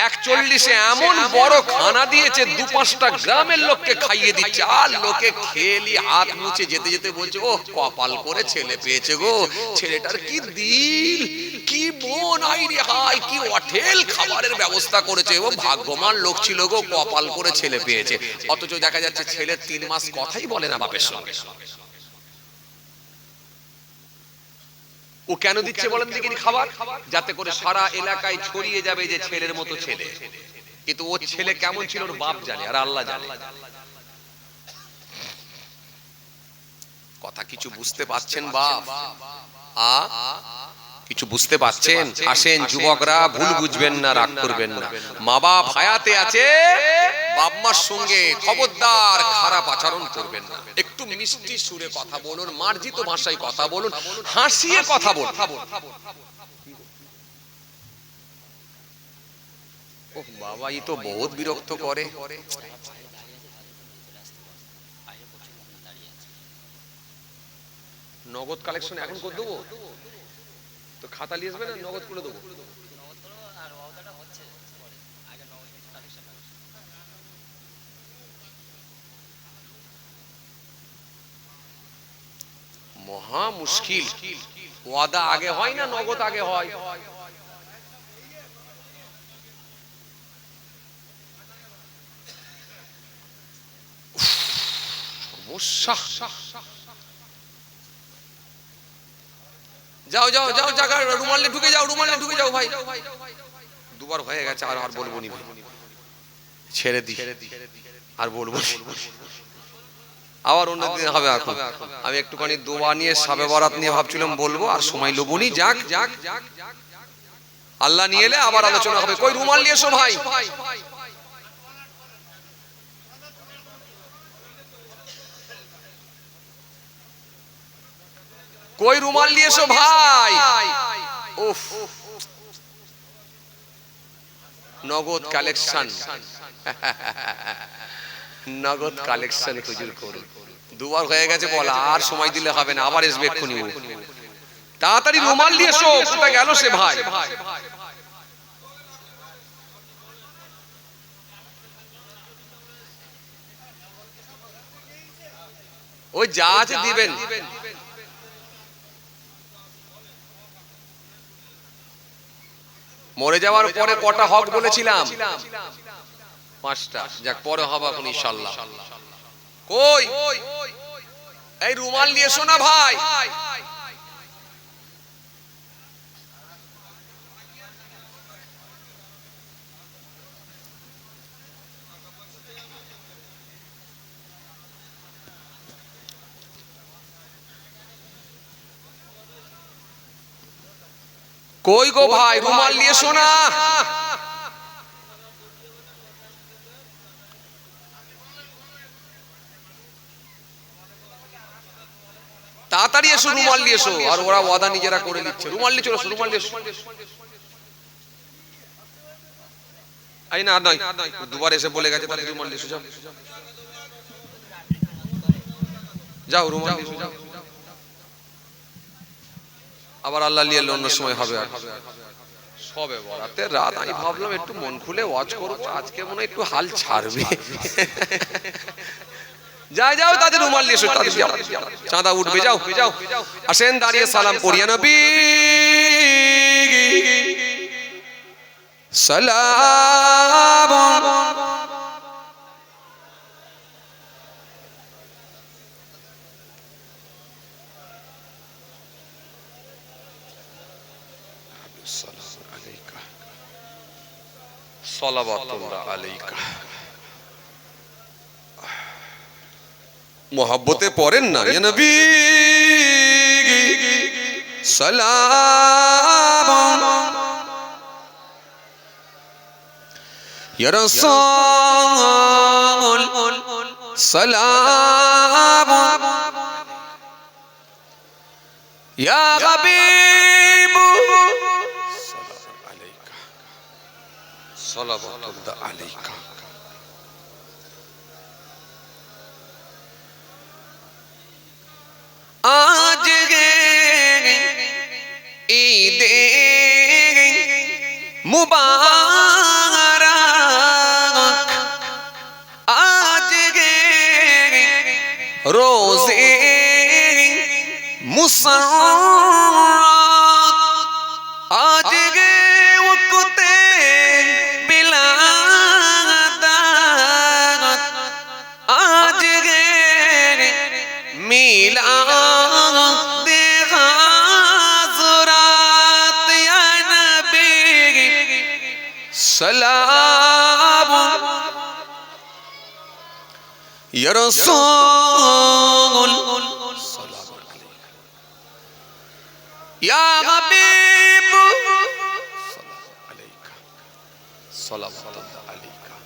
41-এ এমন বড় খানা দিয়েছে, 2-5টা গ্রামের লোককে খাইয়ে দিচ্ছে, আর লোকে খেলি হাত মুছে যেতে যেতে বলছে, ও কপাল করে ছেলে পেয়েছে গো, ছেলেটার কি দিল, কি মন, আইরে হাই, কি হোটেল খাবারের ব্যবস্থা করেছে, ও ভাগ্যবান লোক ছিল গো, কপাল করে ছেলে পেয়েছে। অথচ দেখা যাচ্ছে ছেলে 3 মাস কথাই বলে না বাপের সঙ্গে। ও কেন দিচ্ছে বলেন দেখিনি খাবার? যাতে করে সারা এলাকায় ছড়িয়ে যাবে যে ছেলের মতো ছেলে। কিন্তু ও ছেলে কেমন ছিল ওর বাপ জানে আর আল্লাহ জানে। কথা কিছু বুঝতে পারছেন বাপ? কিছু বুঝতে পারছেন? আসেন যুবকরা, ভুল বুঝবেন না, রাগ করবেন না। মা বাপ হায়াতে আছে, বাপ মার সঙ্গে খবরদার খারাপ আচরণ করবেন না। একটু মিষ্টি সুরে কথা বলুন, মার্জিত ভাষায় কথা বলুন, হাসিয়ে কথা বলুন। ও বাবা, এই তো বহুত বিরক্ত করে। নগদ কালেকশন এখন করে দেবো তো, খাতা নিয়ে আসবে না, নগদ করে দেবো। মহা মুশকিল, ওয়াদা আগে হয় না নগদ আগে হয়? যাও যাও যাও, জায়গা রুমাল নিয়ে ঢুকে যাও, রুমাল নিয়ে ঢুকে যাও ভাই। 2বার হয়ে গেছে, আর বলবো নি, ছেড়ে দি, আর বলবো। আবার অন্যদিন হবে। এখন আমি একটুখানি দোয়া নিয়ে শাবে বরাত নিয়ে ভাবছিলাম বলবো, আর সময় লোবনি। যাক, আল্লাহ নিয়ে এলে আবার আলোচনা হবে। কই রুমাল নিয়ে এসো ভাই। কই রুমাল নিয়ে এসো ভাই। উফ, নগদ কালেকশন, নগদ কালেকশন হুজুর করুন। দুবার হয়ে গেছে বলা, আর সময় দিলে হবে না, আবার আসবে এক্ষুনি। তাড়াতাড়ি রুমাল নিয়ে এসো। কোথায় গেল সে ভাই? ওই যা আছে দিবেন। মরে যাওয়ার পরে কটা হক বলেছিলাম? 5টা। যাক, পরে হবে এখন ইনশাআল্লাহ। কই এই রুমাল নিয়ে এসো না ভাই। কই গো ভাই, রুমাল নিয়ে এসো না। তাড়াতাড়ি এসো, রুমাল নিয়ে এসো। আর ওরা ওয়াদা নিজেরা করে নিচ্ছে। রুমাল নিয়ে চলো, রুমাল নিয়ে এসো। আই না, নাই দুবার এসে বলে গেছে, তাহলে রুমাল নিয়ে এসো। যাও যাও, রুমাল নিয়ে এসো যাও। আবার আল্লাহ নিয়ে অন্য সময় হবে। আর সবে বরাতের রাত আমি ভাবলাম একটু মন খুলে ওয়াজ করব, আজকে মনে হয় একটু হাল ছাড়বে। যাও যাও, তাদের রুমাল নিয়ে এসো, তাদের যাও, চাঁদা উঠবে। যাও যাও, আসেন দাঁড়িয়ে সালাম পড়িয়া নবী সালাম। মোহাব্বতে পড়েন না, ইয়া নবী সালাম, ইয়া রাসূল সালাম, ইয়া হাবিব সালাওয়াতুল্লাহ আলাইকা। आज ईदे मुबारक, आज रोज़े मुसर्रत, आज वक़्ते बिलादत, आज मिलाद हज़रत या नबी सलाम, या रसूल या हबीब सलावतुल्लाह अलैका,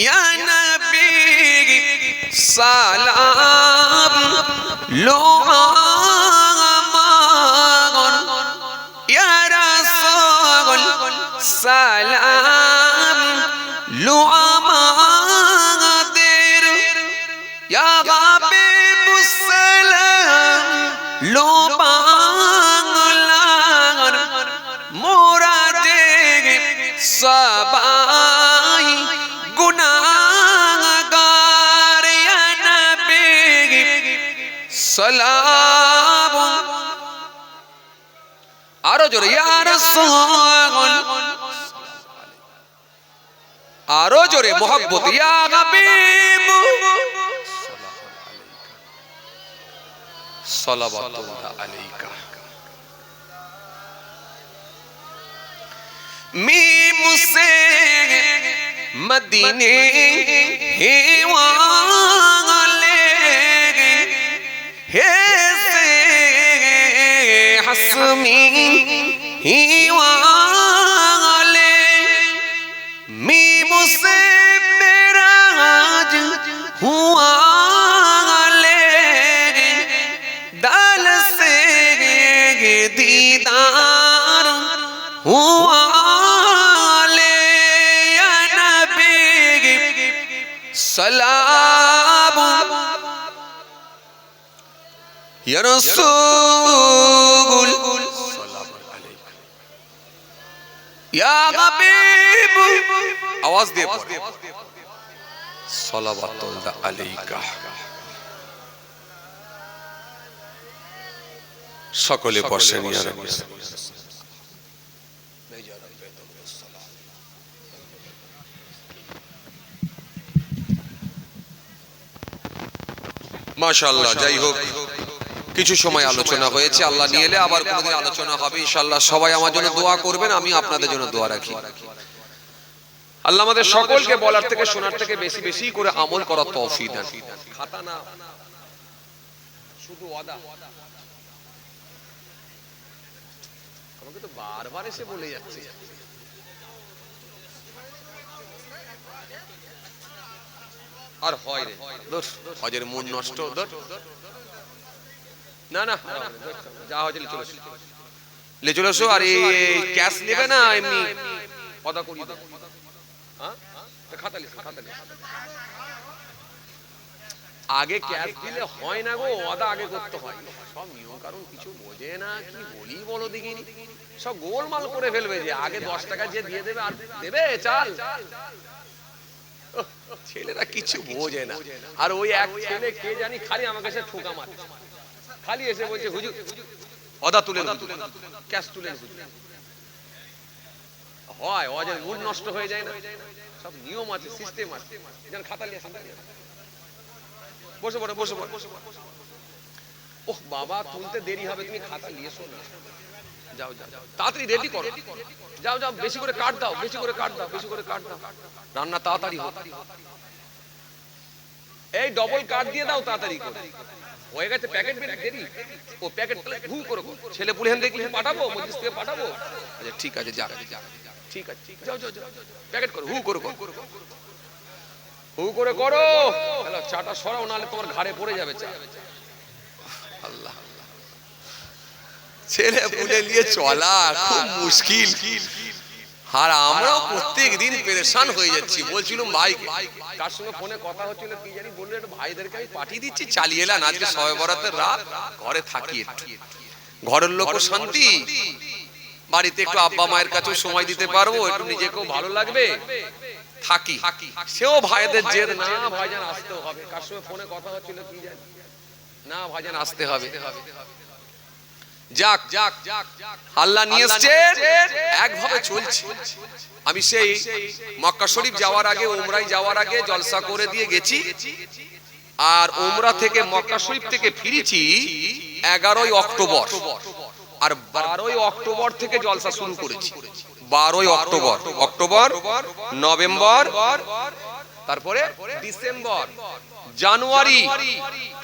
या नबी सलाम लो आमान, या रसूल सलाम लो आमादेर, या हबीब सलाम लो बांगलार, मोरा जे सबाई गुनाहगार, या नबी सलाम। आरो जोरे या रसूल, आरो जोरे मोहब्बत या हबीब सलावतुल्लाह अलैका। मीम से मदीने वाले हे से हसमी वाले मीम से मेराज हुआ ले दाल से दीदार हुआ सलाम या रसूल या हबीब आवाज दे सलावतुल्लाह अलैका সকলে বসেন ইয়া রাব্বি মাশাআল্লাহ। যাই হোক, কিছু সময় আলোচনা হয়েছে, আল্লাহ নিয়ে এলে আবার কোনোদিন আলোচনা হবে ইনশাআল্লাহ। সবাই আমার জন্য দোয়া করবেন, আমি আপনাদের জন্য দোয়া রাখি। আল্লাহ আমাদের সকলকে বলার থেকে শোনার থেকে বেশি বেশি করে আমল করার তৌফিক দেন। খাতা না শুধু ওয়াদা, আমাকে তো বারবার এসে বলে যাচ্ছে আর হয় রে দোষ হজের মন নষ্ট দোষ না না যা হজে লে চলে এসো। আর এই ক্যাশ নেবে না এমনি অদা করিয়ে দেবো। হ্যাঁ খাতা লিখো, খাতা লিখো। আগে ক্যাশ দিলে হয় না গো, অদা আগে করতে হয়। সব নিয়ম কারণ কিছু বোঝে না, কি বলি বলো দেখিনি, সব গোলমাল করে ফেলবে যে আগে 10 টাকা যে দিয়ে দেবে আর দেবে চাল। ছেলেরা কিছু বোঝে না। আর ওই এক ছেলে কে জানি খালি আমাকে এসে ঠোকা মারে, খালি এসে বলছে হুজুর অদা তুলেন, ক্যাশ তুলেন। হয় অজের মুড নষ্ট হয়ে যায় না, সব নিয়ম আছে, সিস্টেম আছে। যেন খাতা নিয়ে বসে পড়ে, বসে পড়ে। ওহ বাবা তুলতে দেরি হবে, তুমি খাতা নিয়ে এসো না। যাও যাও তাড়াতাড়ি রেডি করো, যাও যাও বেশি করে কাট দাও, বেশি করে কাট দাও, বেশি করে কাট দাও, রান্না তাড়াতাড়ি হোক। এই ডবল কাট দিয়ে দাও তাড়াতাড়ি করে। হয়ে গেছে প্যাকেট বের দেরি, ও প্যাকেট হু করে ছেলে পুলেন দেখি পাঠাবো, মজলিস থেকে পাঠাবো। আচ্ছা ঠিক আছে যা, ঠিক আছে যাও যাও যাও প্যাকেট করো, হু করে করো, হু করে করো। হ্যালো চাটা সরাও, নাহলে তোমার ঘাড়ে পড়ে যাবে চা। আল্লাহ ছেলে পুলে নিয়ে চলা খুব মুশকিল। আর আমরাও প্রত্যেকদিন পেরেশান হয়ে যাচ্ছি। বলছিলাম ভাই তার সঙ্গে ফোনে কথা হচ্ছিল, কি জানি বললো একটু ভাইদেরকে আমি পাঠিয়ে দিচ্ছি, চালিয়ে এলাম। আজকে শবে বরাতের রাত, ঘরে থাকি, একটু ঘরের লোক শান্তি, বাড়িতে একটু আব্বা মায়ের কাছেও সময় দিতে পারবো, একটু নিজেকেও ভালো লাগবে, থাকি। সেও ভাইদের জেদ, না ভাইজান আসতে হবে। কার সঙ্গে ফোনে কথা হচ্ছিল কি জানি, না ভাইজান আসতে হবে। যাক যাক আল্লাহ নিয়ে এসেছে, একভাবে চলছে। আমি সেই মক্কা শরীফ যাওয়ার আগে, উমরায় যাওয়ার আগে জলসা করে দিয়ে গেছি। আর উমরা থেকে মক্কা শরীফ থেকে ফিরেছি 11ই অক্টোবর। আর 12ই অক্টোবর থেকে জলসা শুরু করেছি। 12ই অক্টোবর, অক্টোবর, নভেম্বর, তারপরে ডিসেম্বর, জানুয়ারি,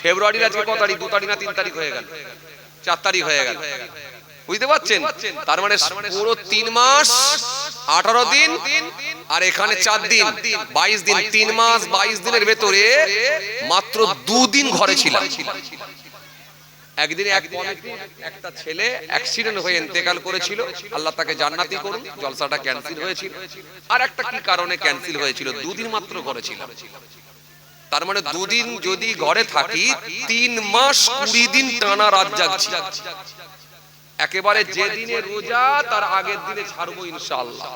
ফেব্রুয়ারির আজকে কত তারিখ? 2 তারিখ না 3 তারিখ হয়ে গেল, 4 তারিখ হয়ে গেল। বুঝতে পারছেন? তার মানে পুরো 3 মাস 18 দিন, আর এখানে 4 দিন 22 দিন। 3 মাস 22 দিনের ভেতরে মাত্র 2 দিন ঘরে ছিলাম। একদিন এক কমিটির একটা ছেলে অ্যাক্সিডেন্ট হয়ে ইন্তেকাল করেছিল, আল্লাহ তাকে জান্নাতি করুন। জলসাটা ক্যান্সেল হয়েছিল, আর একটা কি কারণে ক্যান্সেল হয়েছিল। 2 দিন মাত্র ঘরে ছিলাম। তার মানে 2 দিন যদি ঘরে থাকি, 3 মাস 20 দিন টানা রাত জাগছি। একেবারে যে দিনে রোজা তার আগের দিনে ছাড়বো ইনশাআল্লাহ।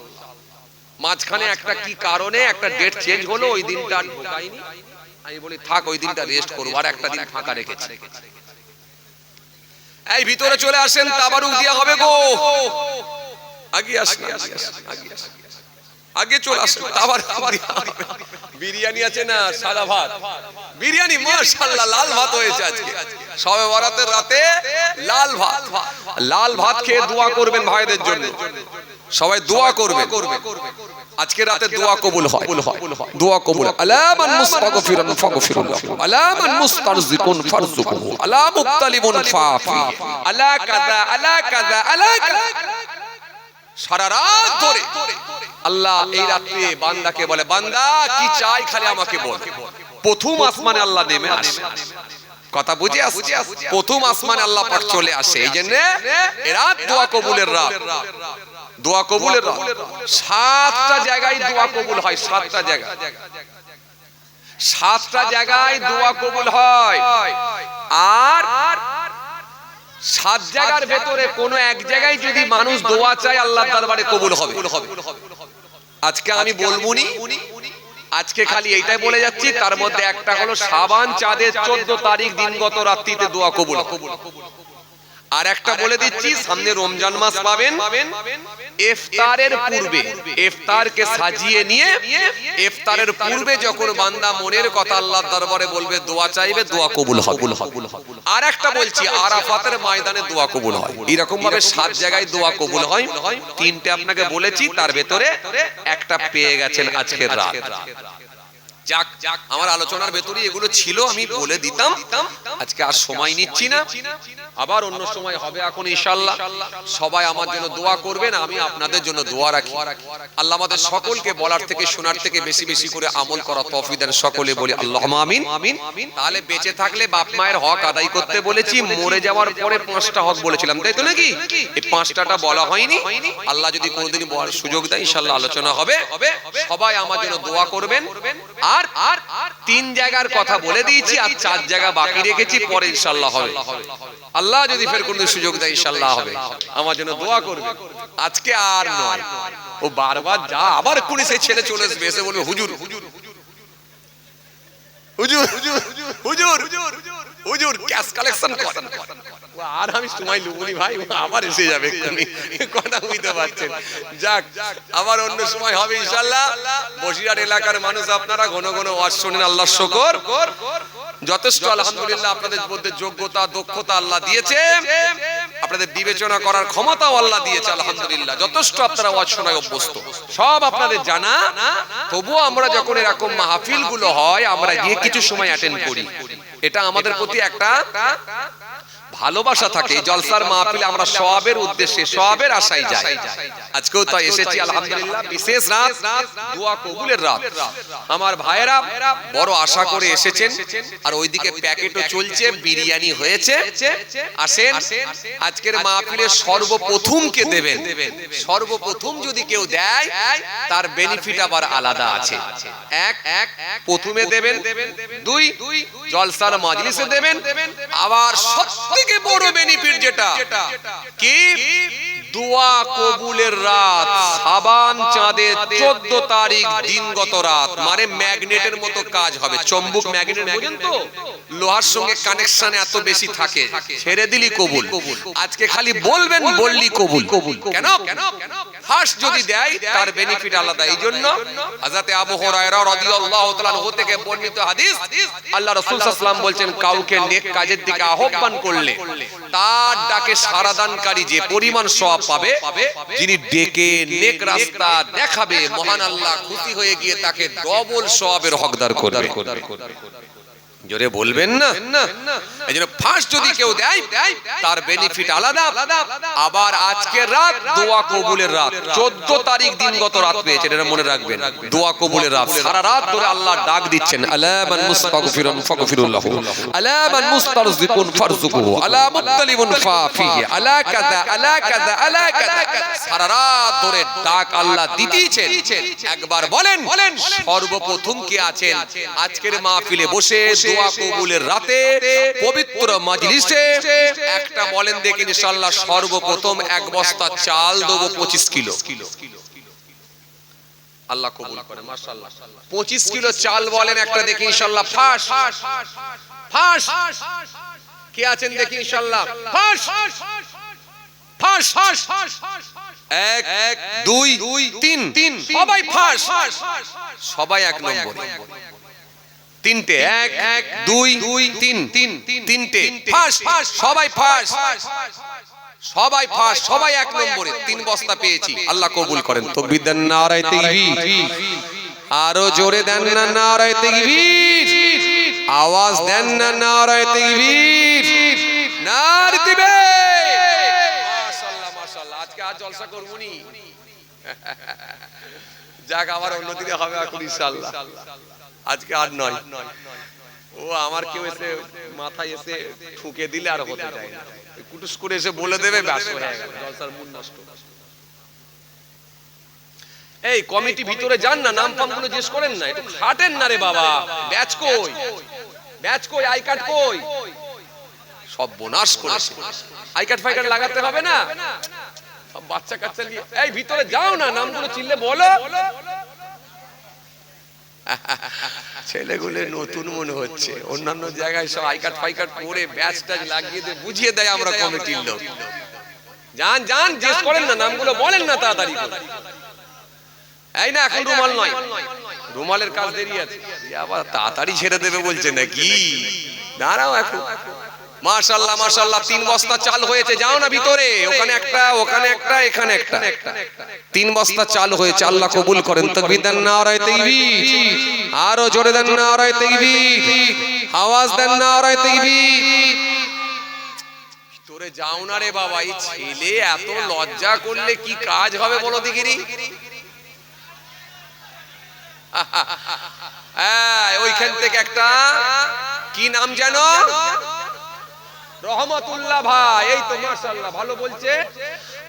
মাঝখানে একটা কি কারণে একটা ডেট চেঞ্জ হলো, ওই দিনটা আর ঢোকাইনি। আমি বলি থাক ওই দিনটা রেস্ট করবো, আর একটা দিন ফাঁকা রেখেছি। এই ভিতরে চলে আসেন, তাবারুক দেয়া হবে গো। আগে আসেন, আগে চলে আসেন, তাবারুক দেয়া হবে। বিরিয়ানি আছে না সাদা ভাত? বিরিয়ানি মাশাআল্লাহ, লাল ভাত হয়েছে আজকে শবে বরাতের রাতে। লাল ভাত, লাল ভাত খেয়ে দোয়া করবেন ভাইদের জন্য। সবাই দোয়া করবে, আজকে রাতে দোয়া কবুল হয়, দোয়া কবুল। আলামান মুস্তাগফিরুন ফাগফিরুল্লাহু, আলামান মুস্তারজিকুন ফারজুকুহু, আলা মুবতালিবুন ফাফি, আলা কাযা আলা কাযা আলা কাযা। সারা রাত ধরে আল্লাহ এই রাতে বান্দাকে বলে, বান্দা কি চাই খালি আমাকে বল। প্রথম আসমানে আল্লাহ নেমে আসে, কথা বুঝে আসছে, প্রথম আসমানে আল্লাহ পাক চলে আসে। এই জন্য রাত দোয়া কবুলের রাত, দোয়া কবুলের রাত। 7টা জায়গায় দোয়া কবুল হয়, 7টা জায়গা, 7টা জায়গায় দোয়া কবুল হয়। আর 7 জায়গার ভেতরে কোন এক জায়গায় যদি মানুষ দোয়া চায় আল্লাহর দরবারে কবুল হবে। আজকে আমি বলবো নি, আজকে খালি এইটাই বলে যাচ্ছি। তার মধ্যে একটা হলো শাবান চাঁদের 14 তারিখ দিনগত রাত্রিতে দোয়া কবুল। আর একটা বলে দিচ্ছি, সামনে রমজান মাস পাবেন, ইফতারের পূর্বে, ইফতারকে সাজিয়ে নিয়ে ইফতারের পূর্বে যখন বান্দা মনের কথা আল্লাহর দরবারে বলবে, দোয়া চাইবে, দোয়া কবুল হবে। আর একটা বলছি, আরাফাতের ময়দানে দোয়া কবুল হয়। এরকম ভাবে 7 জায়গায় দোয়া কবুল হয়। 3টে আপনাকে বলেছি, তার ভেতরে একটা পেয়ে গেছেন আজকের রাত। যাক, আমার আলোচনার ভেতরে এগুলো ছিল, আমি বলে দিতাম। আজকে আর সময় নিচ্ছি না, আবার অন্য সময় হবে এখন ইনশাআল্লাহ। সবাই আমার জন্য দোয়া করবেন, আমি আপনাদের জন্য দোয়া রাখি। আল্লাহ আমাদের সকলকে বলার থেকে শোনার থেকে বেশি বেশি করে আমল করা তৌফিক দেন। সকলে বলি আল্লাহুম্মা আমিন। তাহলে বেঁচে থাকলে বাপ মায়ের হক আদায় করতে বলেছি, মরে যাওয়ার পরে 5টা হক বলেছিলাম, তাই তো নাকি? এই 5টাটা বলা হয়নি। আল্লাহ যদি কোনোদিন বলার সুযোগ দেয় ইনশাআল্লাহ আলোচনা হবে। সবাই আমার জন্য দোয়া করবেন। আর 3 জায়গার কথা বলে দিয়েছি, আর 4 জায়গা বাকি রেখেছি, পরে ইনশাআল্লাহ হবে। আল্লাহ যদি ফের কোনো সুযোগ দেয় ইনশাআল্লাহ হবে। আমার জন্য দোয়া করবে। আজকে আর নয়, ও বারবার যা আবার কোন সেই ছেলে চলে আসবে, এসে বলবে হুজুর হুজুর হুজুর হুজুর হুজুর ক্যাশ কালেকশন করেন। আর আমি সময় লুবনি ভাই, আবার এসে যাবে, কথা বুঝতে পারছেন। যাক, আবার অন্য সময় হবে ইনশাআল্লাহ। বসিরহাট এলাকার মানুষ আপনারা ঘন ঘন ওয়াজ শুনেন, আল্লাহর শুকর। যথেষ্ট আলহামদুলিল্লাহ, আপনাদের মধ্যে যোগ্যতা দক্ষতা আল্লাহ দিয়েছে, আপনাদের বিবেচনা করার ক্ষমতাও আল্লাহ দিয়েছে আলহামদুলিল্লাহ। যথেষ্ট আপনারা ওয়াজ শোনায় অভ্যস্ত, সব আপনাদের জানা। তবুও আমরা যখন এরকম মাহফিল গুলো হয়, আমরা গিয়ে কিছু সময় অ্যাটেন্ড করি। এটা আমাদের প্রতি একটা ভালোবাসা থাকে। জলসার মাহফিলে আমরা সওয়াবের উদ্দেশ্যে, সওয়াবের আশায় যাই। আজকেও তো এসেছি আলহামদুলিল্লাহ। বিশেষ রাত, দোয়া কবুলের রাত। আমার ভাইয়েরা বড় আশা করে এসেছেন, আর ওইদিকে প্যাকেটও চলছে, বিরিয়ানি হয়েছে। আসেন, আজকের মাহফিলে সর্বপ্রথম কে দেবেন, সর্বপ্রথম যদি কেউ দেয় তার বেনিফিট আবার আলাদা আছে। এক, প্রথমে দেবেন। 2, জলসার মাজলিসে দেবেন। আবার সবথেকে বড় বেনিফিট যেটা কি, দোয়া কবুলের রাত, শাবান চাঁদের 14 তারিখ দিনগত রাত। মানে ম্যাগনেটের মতো কাজ হবে। চম্বুক ম্যাগনেট বোঝেন তো, লোহার সঙ্গে কানেকশন এত বেশি থাকে, ছেড়ে দিলি কবুল। আজকে খালি বলবেন, বললি কবুল। কেন? ফার্স্ট যদি দেয় তার বেনিফিট আলাদা। এই জন্য হযরত আবু হুরায়রা রাদিয়াল্লাহু তাআলা আনহু থেকে বর্ণিত হাদিস, আল্লাহ রাসূল সাল্লাল্লাহু আলাইহি ওয়াসাল্লাম বলছেন, কাউকে নেক কাজের দিকে আহ্বান করলে তার ডাকে সাড়াদানকারী যে পরিমাণ সওয়াব পাবে, যিনি ডেকে নেক রাস্তা দেখাবে, মহান আল্লাহ খুশি হয়ে গিয়ে তাকে ডবল সওয়াবের হকদার করবে। জোরে বলবেন না? এইজন্য ফার্স্ট যদি কেউ দেয় তার বেনিফিট আলাদা। আবার আজকের রাত দোয়া কবুলের রাত, 14 তারিখ দিনগত রাত পেয়েছেন, এটা মনে রাখবেন। দোয়া কবুলের রাত, সারা রাত ধরে আল্লাহ ডাক দিচ্ছেন, আলা মান মুস্তাগফিরুন ফাগফিরুল্লাহু, আলা মান মুস্তারজিকুন ফারজুকুহু, আলা মুবতালিবুন ফাফিহি, আলা কাযা আলা কাযা আলা কাযা। সারা রাত ধরে ডাক আল্লাহ দিতেছেন। একবার বলেন, সর্বপ্রথম কে আছেন আজকের মাহফিলে বসে দোয়া কবুলের রাতে পবিত্র মাজলিসে? একটা বলেন দেখি ইনশাআল্লাহ। সর্বপ্রথম 1 বস্তা চাল দেব 25 কিলো। আল্লাহ কবুল করে, মাশাআল্লাহ। 25 কিলো চাল বলেন একটা দেখি ইনশাআল্লাহ। ফাঁস ফাঁস কে আছেন দেখি ইনশাআল্লাহ। ফাঁস ফাঁস ফাঁস 1 2 3 সবাই ফাঁস, সবাই 1 নম্বর। 3টে 1 2 3 3টে ফাঁস, সবাই ফাঁস। সবাই ফার্স্ট, সবাই এক নম্বরে, 3 বস্তা পেয়েছি। আল্লাহ কবুল করেন। তাকবীর দেন, নারায়ে তাকবীর। আরো জোরে দেন না নারায়ে তাকবীর। আওয়াজ দেন না নারায়ে তাকবীর। নারে দিবে। মাশাআল্লাহ মাশাআল্লাহ। আজকে আর জলসা করবনি। যাক, আবার অন্যদিনে হবে এখন ইনশাআল্লাহ। আজকে আর নয়। ও আমার কেউ এসে মাথায় এসে ঠুকে দিলে আর হতে যায় না। কুটুস করে এসে বলে দেবে, ব্যাস হয়ে গেল, জলসার মূল নষ্ট। এই কমিটি ভিতরে যান না, নাম ফাম গুলো জিজ্ঞেস করেন না, একটু খাটেন না রে বাবা। ব্যাচ কই, ব্যাচ কই, আই কার্ড কই? সব বোনাস করেছে। আই কার্ড ফাই কার্ড লাগাতে হবে না, সব বাচ্চা কাচ্চা নিয়ে। এই ভিতরে যাও না, নামগুলো চিনলে বলো। ছেলেগুলো নতুন মনে হচ্ছে, অন্যান্য জায়গায় সব আই কার্ড ফাই কার্ড করে ব্যাচ ট্যাচ লাগিয়ে দিয়ে বুঝিয়ে দেয় আমরা কমিটির লোক। যান যান, জিজ্ঞেস করেন না, নামগুলো বলেন না তাড়াতাড়ি। এই না, এখন রুমাল নয়, রুমালের কাজ দেরি আছে। আবার তাড়াতাড়ি ছেড়ে দেবে বলছে নাকি? দাঁড়াও এখন। মাশাআল্লাহ মাশাআল্লাহ, 3 বস্তা চাল হয়েছে। যাও না ভিতরে, ওখানে একটা, ওখানে একটা, এখানে একটা, 3 বস্তা চাল হয়েছে। আল্লাহ কবুল করেন। তাকবীর দেন, নারায়ে তাকবীর। আরো জোরে দেন, নারায়ে তাকবীর। আওয়াজ দেন, নারায়ে তাকবীর। ভিতরে যাও না রে বাবা। এই ছেলে এত লজ্জা করলে কি কাজ হবে বলো দিগিরি? ওইখান থেকে একটা, কি নাম জানো? রহমতুল্লাহ ভাই। এই তো মাশাআল্লাহ, ভালো বলছে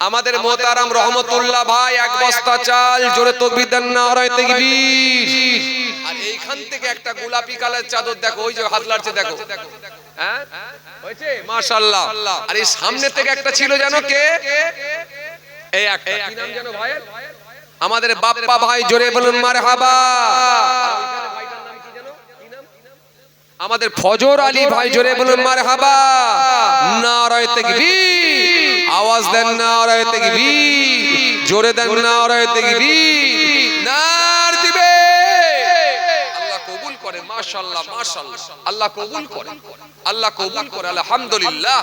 আমাদের মোহতারাম রহমতুল্লাহ ভাই। 1 বস্তা চাল। জোরে তাকবীর দেন, নারায়ে তাকবীর। আর এইখান থেকে একটা গোলাপি কালার চাদর দেখো, ওই যে হাত লাড়ছে দেখো। হ্যাঁ হয়েছে, মাশাআল্লাহ। আর এই সামনে থেকে একটা ছিল জানো কে? এই একটা, কি নাম জানো ভাই? আমাদের বাপ্পা ভাই। জোরে বলুন মারহাবা। আমাদের ফজর আলী ভাই। জোরে বলুন মারহাবা। নারায়ে তাকবীর। আওয়াজ দেন, নারায়ে তাকবীর। জোরে দেন, নারায়ে তাকবীর। নার দিবে। আল্লাহ কবুল করে। মাশাআল্লাহ মাশাআল্লাহ, আল্লাহ কবুল করে, আল্লাহ কবুল করে। আলহামদুলিল্লাহ,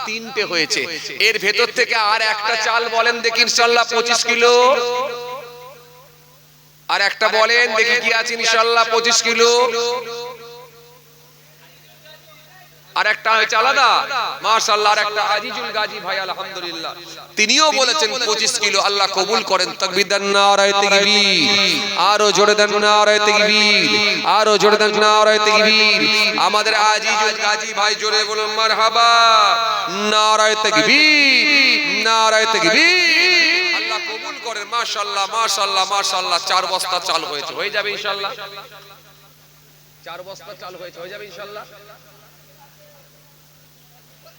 3টে হয়েছে। এর ভেতর থেকে আর একটা চাল বলেন দেখি ইনশাআল্লাহ 25 কিলো। আর একটা বলেন দেখি কি আছে ইনশাআল্লাহ 25 কিলো। আর একটা হয়েছে আলাদা, মাশাআল্লাহ। আর একটা আজিজুল গাজী ভাই, আলহামদুলিল্লাহ, তিনিও বলেছেন 25 কিলো। আল্লাহ কবুল করেন। তাকবীর দেন, নারায়ে তাকবীর। আরো জোরে দেন, নারায়ে তাকবীর। আরো জোরে দেন, নারায়ে তাকবীর। আমাদের আজিজুল গাজী ভাই। জোরে বলুন মারহাবা। নারায়ে তাকবীর, নারায়ে তাকবীর। আল্লাহ কবুল করেন। মাশাআল্লাহ মাশাআল্লাহ মাশাআল্লাহ। 4 বস্তা চাল হয়েছে, হয়ে যাবে ইনশাআল্লাহ। 4 বস্তা চাল হয়েছে, হয়ে যাবে ইনশাআল্লাহ।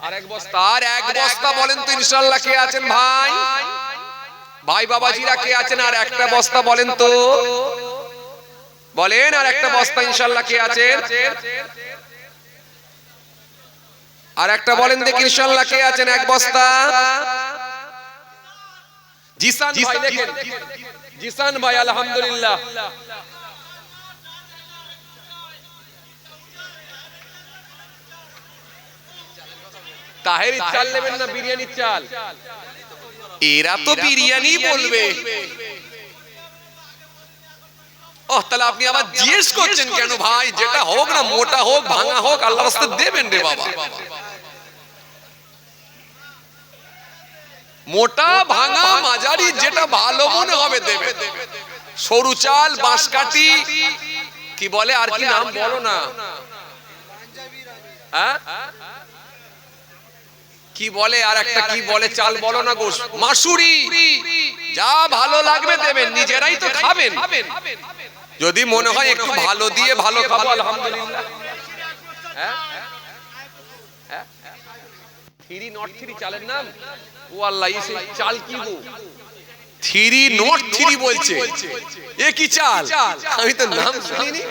আর 1 বস্তা, আর 1 বস্তা বলেন তো ইনশাআল্লাহ কে আছেন ভাই? ভাই বাবাজিরা কে আছেন? আর একটা বস্তা বলেন তো, বলেন। আর একটা বস্তা ইনশাআল্লাহ কে আছেন? আর একটা বলেন দেখি ইনশাআল্লাহ কে আছেন? 1 বস্তা। জিসান ভাই দেখেন, জিসান ভাই, আলহামদুলিল্লাহ। তাহেরির চাল নেবেন না বিরিয়ানির চাল? এরা তো বিরিয়ানি বলবে। ওহ, তাহলে আপনি আবার জিজ্ঞেস করছেন কেন ভাই? যেটা হোক না, মোটা হোক ভাঙা হোক, আল্লাহর রাস্তায় দেবেন রে বাবা। মোটা ভাঙা মাঝারি যেটা ভালো মনে হবে দেবেন। সরু চাল, বাঁশকাঠি, কি বলে আর কি নাম বলো না, হ্যাঁ কি বলে আর একটা কি বলে চাল বলো না গো, মাসুরি, যা ভালো লাগবে দেবেন, নিজেরাই তো খাবেন। যদি মনে হয় একটু ভালো দিয়ে ভালো খাবো, আলহামদুলিল্লাহ। থ্রি নট থ্রি চালের নাম, ও আল্লাহ, এই চাল কি গো? থ্রি নট থ্রি বলছে, এ কি চাল? আমি তো নাম শুনিনি।